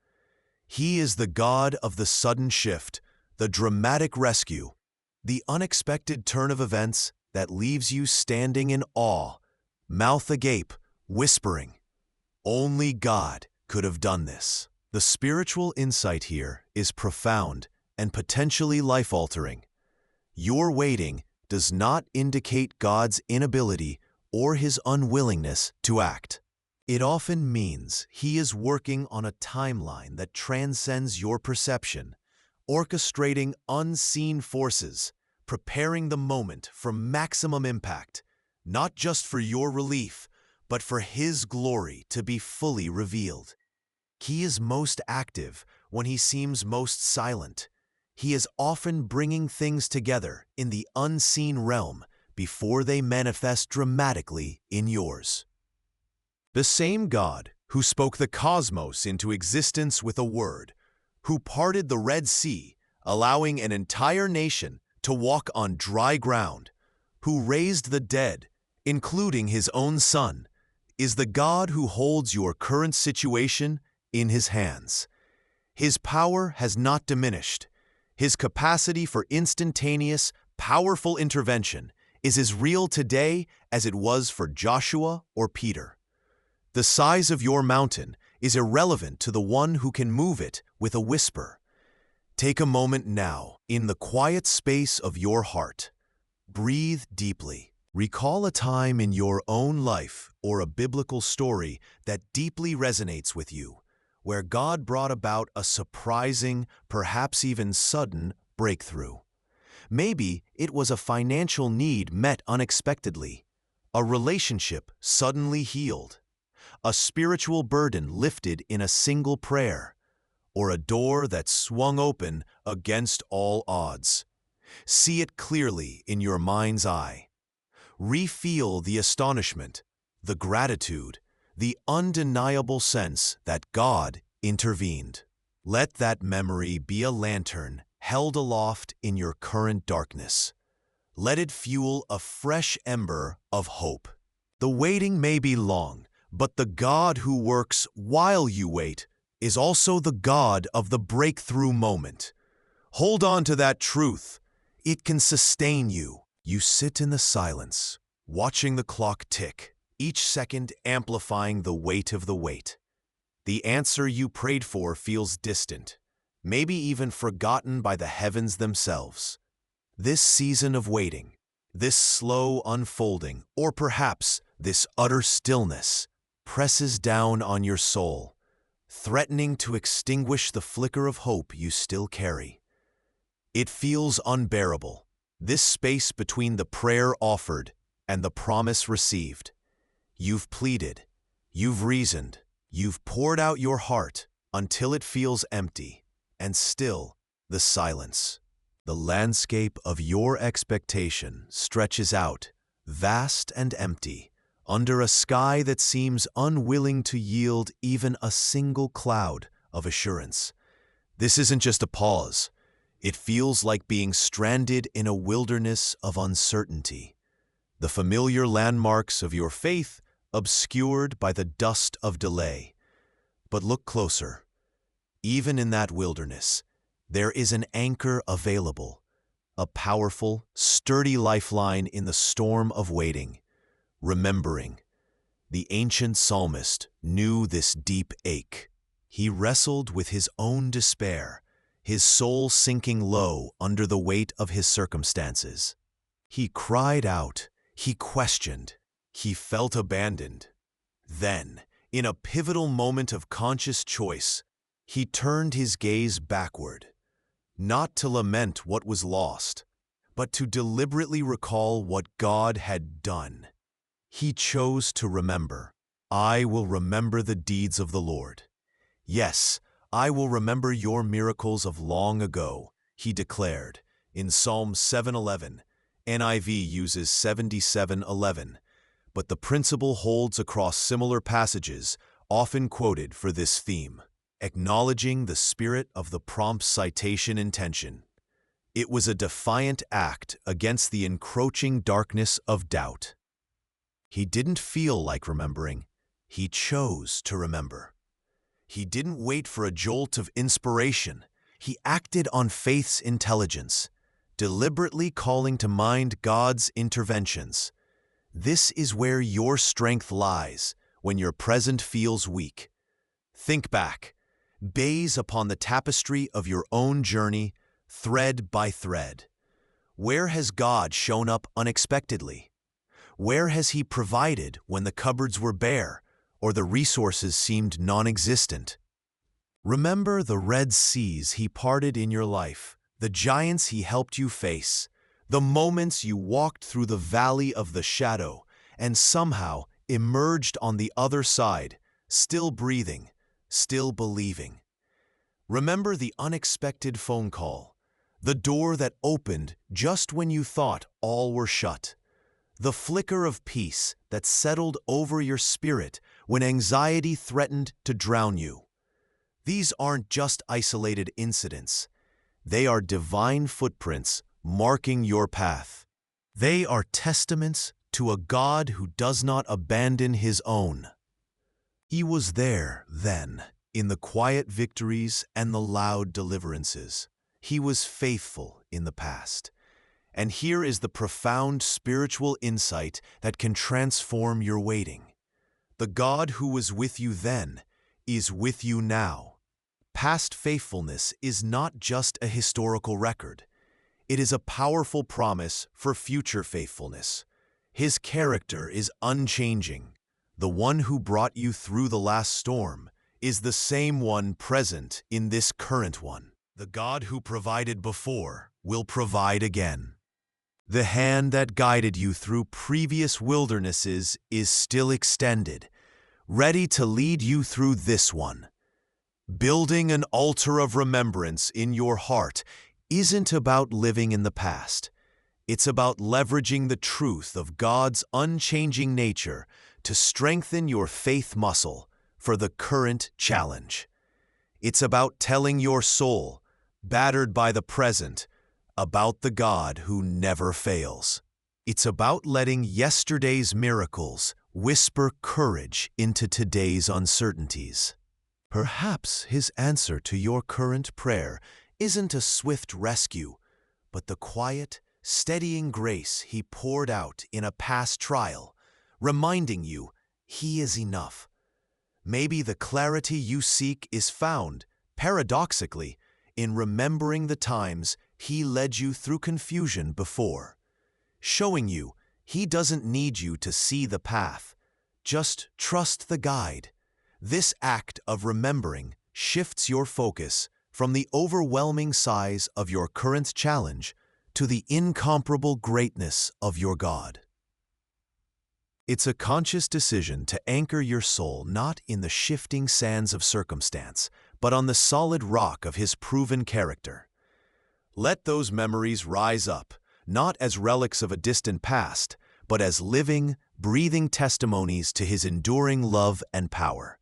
He is the God of the sudden shift, the dramatic rescue, the unexpected turn of events that leaves you standing in awe, mouth agape, whispering, "Only God could have done this." The spiritual insight here is profound and potentially life-altering. Your waiting does not indicate God's inability or his unwillingness to act. It often means he is working on a timeline that transcends your perception, orchestrating unseen forces, preparing the moment for maximum impact, not just for your relief, but for his glory to be fully revealed. He is most active when he seems most silent. He is often bringing things together in the unseen realm before they manifest dramatically in yours. The same God who spoke the cosmos into existence with a word, who parted the Red Sea, allowing an entire nation to walk on dry ground, who raised the dead, including his own Son, is the God who holds your current situation in his hands. His power has not diminished. His capacity for instantaneous, powerful intervention is as real today as it was for Joshua or Peter. The size of your mountain is irrelevant to the one who can move it with a whisper. Take a moment now, in the quiet space of your heart. Breathe deeply. Recall a time in your own life or a biblical story that deeply resonates with you, where God brought about a surprising, perhaps even sudden, breakthrough. Maybe it was a financial need met unexpectedly, a relationship suddenly healed, a spiritual burden lifted in a single prayer, or a door that swung open against all odds. See it clearly in your mind's eye. Re-feel the astonishment, the gratitude, the undeniable sense that God intervened. Let that memory be a lantern held aloft in your current darkness. Let it fuel a fresh ember of hope. The waiting may be long, but the God who works while you wait is also the God of the breakthrough moment. Hold on to that truth. It can sustain you. You sit in the silence, watching the clock tick, each second amplifying the weight of the wait. The answer you prayed for feels distant, maybe even forgotten by the heavens themselves. This season of waiting, this slow unfolding, or perhaps this utter stillness, presses down on your soul, threatening to extinguish the flicker of hope you still carry. It feels unbearable, this space between the prayer offered and the promise received. You've pleaded, you've reasoned, you've poured out your heart until it feels empty, and still the silence. The landscape of your expectation stretches out, vast and empty, under a sky that seems unwilling to yield even a single cloud of assurance. This isn't just a pause. It feels like being stranded in a wilderness of uncertainty. The familiar landmarks of your faith obscured by the dust of delay. But look closer. Even in that wilderness, there is an anchor available, a powerful, sturdy lifeline in the storm of waiting. Remembering, the ancient psalmist knew this deep ache. He wrestled with his own despair, his soul sinking low under the weight of his circumstances. He cried out, he questioned, he felt abandoned. Then, in a pivotal moment of conscious choice, he turned his gaze backward, not to lament what was lost, but to deliberately recall what God had done. He chose to remember. I will remember the deeds of the Lord. Yes, I will remember your miracles of long ago, he declared. In Psalm 7:11, NIV uses 77:11, but the principle holds across similar passages often quoted for this theme, acknowledging the spirit of the prompt citation intention. It was a defiant act against the encroaching darkness of doubt. He didn't feel like remembering. He chose to remember. He didn't wait for a jolt of inspiration. He acted on faith's intelligence, deliberately calling to mind God's interventions. This is where your strength lies when your present feels weak. Think back. Gaze upon the tapestry of your own journey, thread by thread. Where has God shown up unexpectedly? Where has He provided when the cupboards were bare or the resources seemed non-existent? Remember the Red Seas He parted in your life, the giants He helped you face, the moments you walked through the valley of the shadow and somehow emerged on the other side, still breathing, still believing. Remember the unexpected phone call, the door that opened just when you thought all were shut, the flicker of peace that settled over your spirit when anxiety threatened to drown you. These aren't just isolated incidents. They are divine footprints marking your path. They are testaments to a God who does not abandon His own. He was there then, in the quiet victories and the loud deliverances. He was faithful in the past. And here is the profound spiritual insight that can transform your waiting. The God who was with you then is with you now. Past faithfulness is not just a historical record. It is a powerful promise for future faithfulness. His character is unchanging. The one who brought you through the last storm is the same one present in this current one. The God who provided before will provide again. The hand that guided you through previous wildernesses is still extended, ready to lead you through this one. Building an altar of remembrance in your heart isn't about living in the past. It's about leveraging the truth of God's unchanging nature to strengthen your faith muscle for the current challenge. It's about telling your soul, battered by the present, about the God who never fails. It's about letting yesterday's miracles whisper courage into today's uncertainties. Perhaps His answer to your current prayer isn't a swift rescue, but the quiet, steadying grace He poured out in a past trial, reminding you He is enough. Maybe the clarity you seek is found, paradoxically, in remembering the times He led you through confusion before, showing you He doesn't need you to see the path, just trust the guide. This act of remembering shifts your focus from the overwhelming size of your current challenge to the incomparable greatness of your God. It's a conscious decision to anchor your soul not in the shifting sands of circumstance, but on the solid rock of His proven character. Let those memories rise up, not as relics of a distant past, but as living, breathing testimonies to His enduring love and power.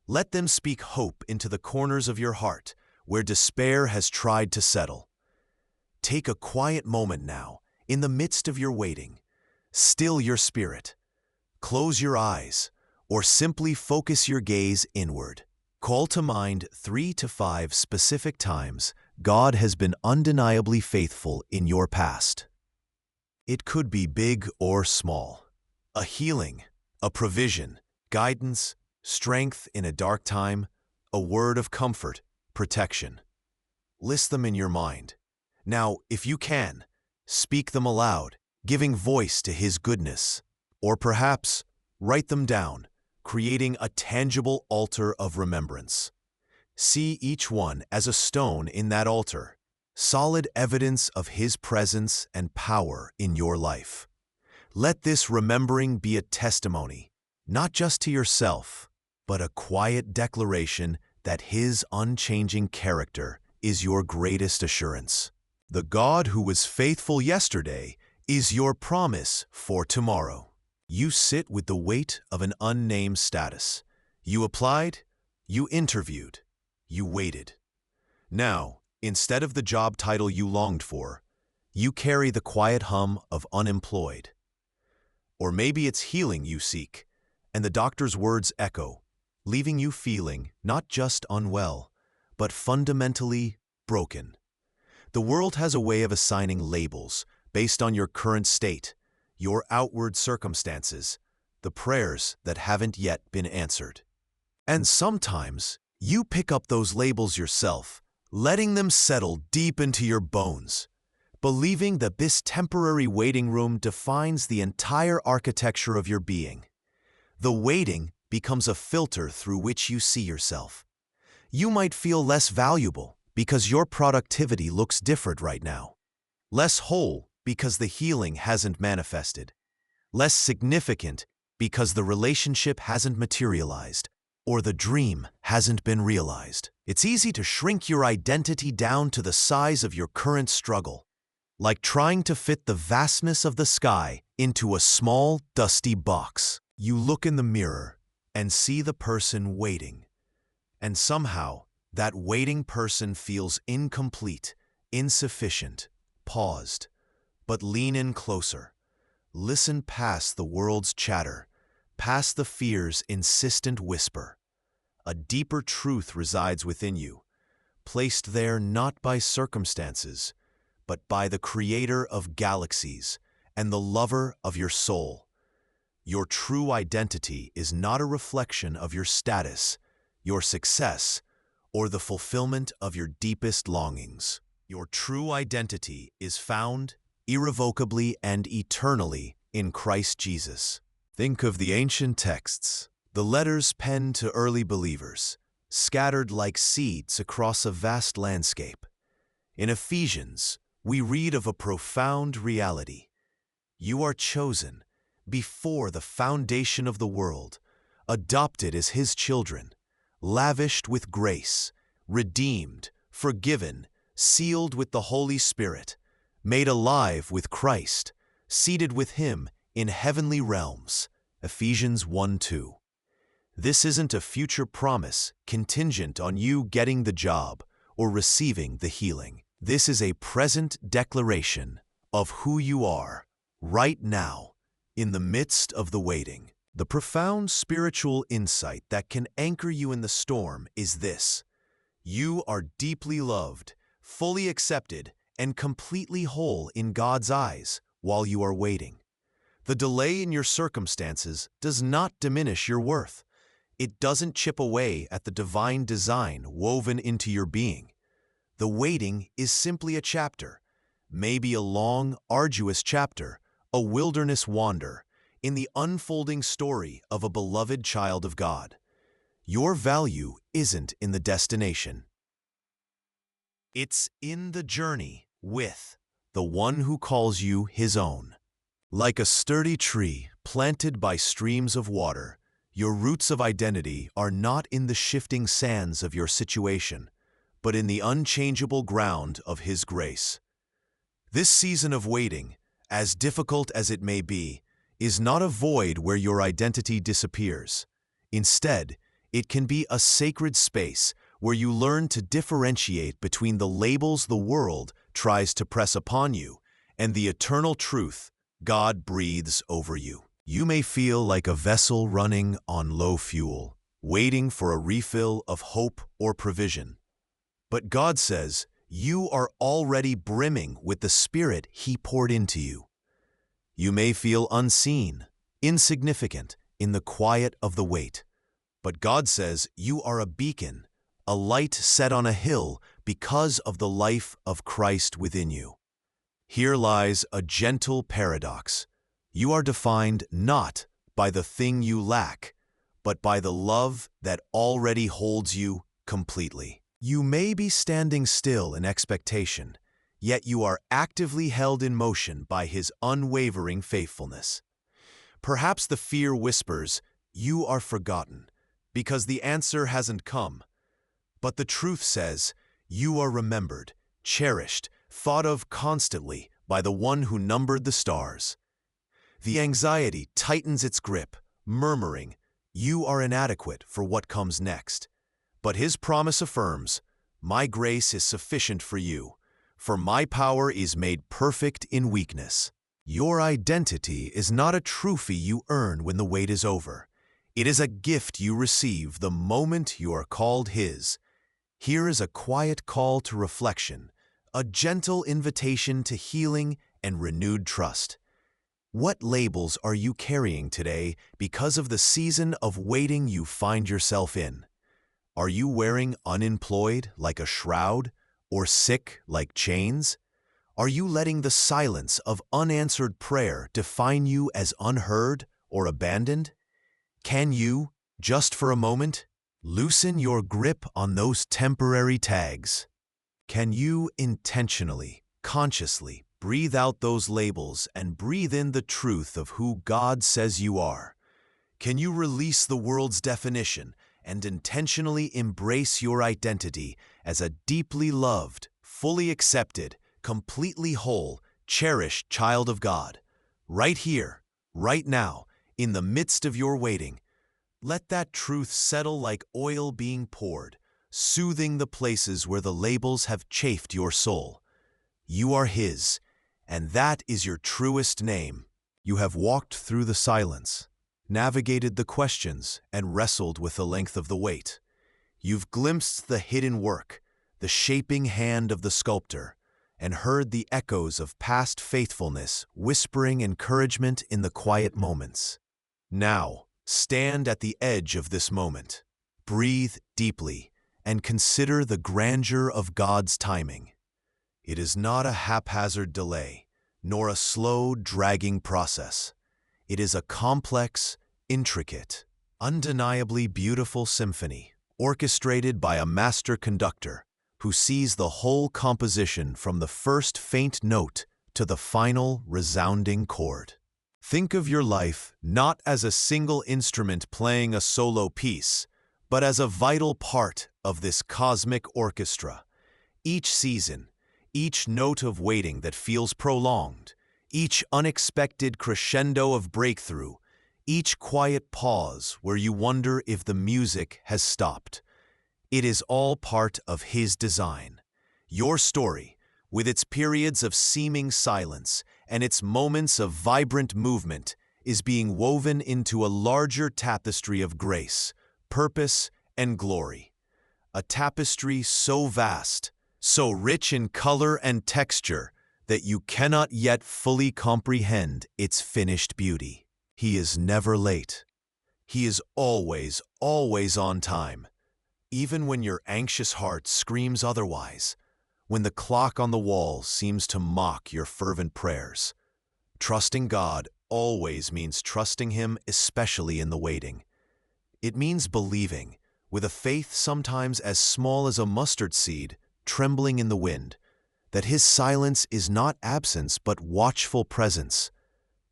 Let them speak hope into the corners of your heart, where despair has tried to settle. Take a quiet moment now, in the midst of your waiting. Still your spirit. Close your eyes, or simply focus your gaze inward. Call to mind 3 to 5 specific times God has been undeniably faithful in your past. It could be big or small. A healing, a provision, guidance, strength in a dark time, a word of comfort, protection. List them in your mind. Now, if you can, speak them aloud, giving voice to His goodness. Or perhaps, write them down, creating a tangible altar of remembrance. See each one as a stone in that altar, solid evidence of His presence and power in your life. Let this remembering be a testimony, not just to yourself, but a quiet declaration that His unchanging character is your greatest assurance. The God who was faithful yesterday is your promise for tomorrow. You sit with the weight of an unnamed status. You applied, you interviewed, you waited. Now, instead of the job title you longed for, you carry the quiet hum of unemployed. Or maybe it's healing you seek, and the doctor's words echo, leaving you feeling not just unwell, but fundamentally broken. The world has a way of assigning labels based on your current state, your outward circumstances, the prayers that haven't yet been answered. And sometimes you pick up those labels yourself, letting them settle deep into your bones, believing that this temporary waiting room defines the entire architecture of your being. The waiting becomes a filter through which you see yourself. You might feel less valuable because your productivity looks different right now, less whole because the healing hasn't manifested, less significant because the relationship hasn't materialized, or the dream hasn't been realized. It's easy to shrink your identity down to the size of your current struggle, like trying to fit the vastness of the sky into a small, dusty box. You look in the mirror and see the person waiting, and somehow that waiting person feels incomplete, insufficient, paused. But lean in closer. Listen past the world's chatter, past the fear's insistent whisper. A deeper truth resides within you, placed there not by circumstances, but by the creator of galaxies and the lover of your soul. Your true identity is not a reflection of your status, your success, or the fulfillment of your deepest longings. Your true identity is found irrevocably and eternally in Christ Jesus. Think of the ancient texts, the letters penned to early believers, scattered like seeds across a vast landscape. In Ephesians, we read of a profound reality. You are chosen before the foundation of the world, adopted as His children, lavished with grace, redeemed, forgiven, sealed with the Holy Spirit, made alive with Christ, seated with Him in heavenly realms. Ephesians 1:2. This isn't a future promise contingent on you getting the job or receiving the healing. This is a present declaration of who you are right now in the midst of the waiting. The profound spiritual insight that can anchor you in the storm is this: you are deeply loved, fully accepted, and completely whole in God's eyes while you are waiting. The delay in your circumstances does not diminish your worth. It doesn't chip away at the divine design woven into your being. The waiting is simply a chapter, maybe a long, arduous chapter, a wilderness wander, in the unfolding story of a beloved child of God. Your value isn't in the destination. It's in the journey with the one who calls you His own. Like a sturdy tree planted by streams of water, your roots of identity are not in the shifting sands of your situation, but in the unchangeable ground of His grace. This season of waiting, as difficult as it may be, is not a void where your identity disappears. Instead, it can be a sacred space where you learn to differentiate between the labels the world tries to press upon you and the eternal truth God breathes over you. You may feel like a vessel running on low fuel, waiting for a refill of hope or provision. But God says you are already brimming with the Spirit He poured into you. You may feel unseen, insignificant in the quiet of the wait, but God says you are a beacon, a light set on a hill because of the life of Christ within you. Here lies a gentle paradox. You are defined not by the thing you lack, but by the love that already holds you completely. You may be standing still in expectation, yet you are actively held in motion by His unwavering faithfulness. Perhaps the fear whispers, "You are forgotten," because the answer hasn't come. But the truth says, you are remembered, cherished, thought of constantly by the one who numbered the stars. The anxiety tightens its grip, murmuring, "You are inadequate for what comes next." But His promise affirms, "My grace is sufficient for you, for my power is made perfect in weakness." Your identity is not a trophy you earn when the wait is over. It is a gift you receive the moment you are called His. Here is a quiet call to reflection, a gentle invitation to healing and renewed trust. What labels are you carrying today because of the season of waiting you find yourself in? Are you wearing unemployed like a shroud or sick like chains? Are you letting the silence of unanswered prayer define you as unheard or abandoned? Can you, just for a moment, loosen your grip on those temporary tags? Can you intentionally, consciously breathe out those labels and breathe in the truth of who God says you are? Can you release the world's definition and intentionally embrace your identity as a deeply loved, fully accepted, completely whole, cherished child of God? Right here, right now, in the midst of your waiting, let that truth settle like oil being poured, soothing the places where the labels have chafed your soul. You are His, and that is your truest name. You have walked through the silence, navigated the questions, and wrestled with the length of the wait. You've glimpsed the hidden work, the shaping hand of the sculptor, and heard the echoes of past faithfulness whispering encouragement in the quiet moments. Now, stand at the edge of this moment. Breathe deeply and consider the grandeur of God's timing. It is not a haphazard delay, nor a slow, dragging process. It is a complex, intricate, undeniably beautiful symphony, orchestrated by a master conductor who sees the whole composition from the first faint note to the final resounding chord. Think of your life not as a single instrument playing a solo piece, but as a vital part of this cosmic orchestra. Each season, each note of waiting that feels prolonged, each unexpected crescendo of breakthrough, each quiet pause where you wonder if the music has stopped. It is all part of His design. Your story, with its periods of seeming silence and its moments of vibrant movement, is being woven into a larger tapestry of grace, purpose, and glory. A tapestry so vast, so rich in color and texture, that you cannot yet fully comprehend its finished beauty. He is never late. He is always, always on time. Even when your anxious heart screams otherwise, when the clock on the wall seems to mock your fervent prayers. Trusting God always means trusting Him, especially in the waiting. It means believing, with a faith sometimes as small as a mustard seed trembling in the wind, that His silence is not absence but watchful presence.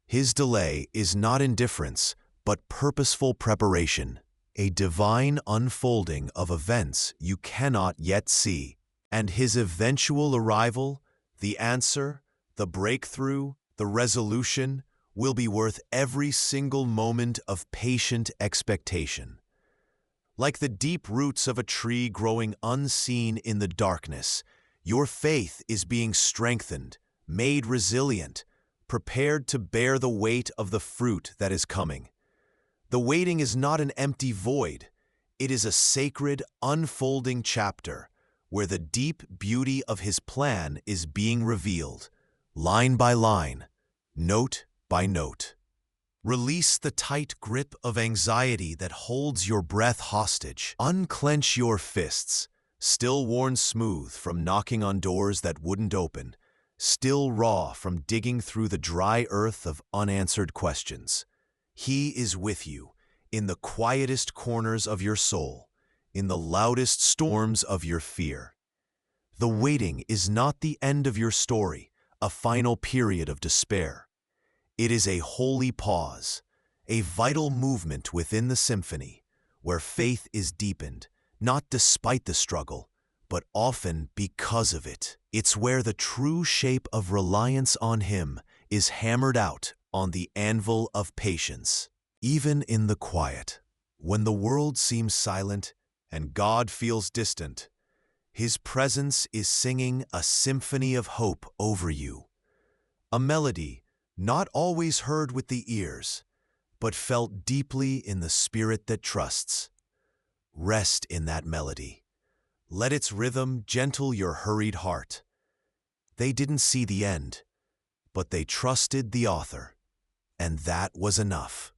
His delay is not indifference but purposeful preparation, a divine unfolding of events you cannot yet see. And His eventual arrival, the answer, the breakthrough, the resolution, will be worth every single moment of patient expectation. Like the deep roots of a tree growing unseen in the darkness, your faith is being strengthened, made resilient, prepared to bear the weight of the fruit that is coming. The waiting is not an empty void. It is a sacred, unfolding chapter where the deep beauty of His plan is being revealed, line by line, note by note. Release the tight grip of anxiety that holds your breath hostage. Unclench your fists, still worn smooth from knocking on doors that wouldn't open, still raw from digging through the dry earth of unanswered questions. He is with you in the quietest corners of your soul, in the loudest storms of your fear. The waiting is not the end of your story, a final period of despair. It is a holy pause, a vital movement within the symphony, where faith is deepened, not despite the struggle, but often because of it. It's where the true shape of reliance on Him is hammered out on the anvil of patience. Even in the quiet, when the world seems silent and God feels distant, His presence is singing a symphony of hope over you. A melody not always heard with the ears, but felt deeply in the spirit that trusts. Rest in that melody. Let its rhythm gentle your hurried heart. They didn't see the end, but they trusted the author, and that was enough.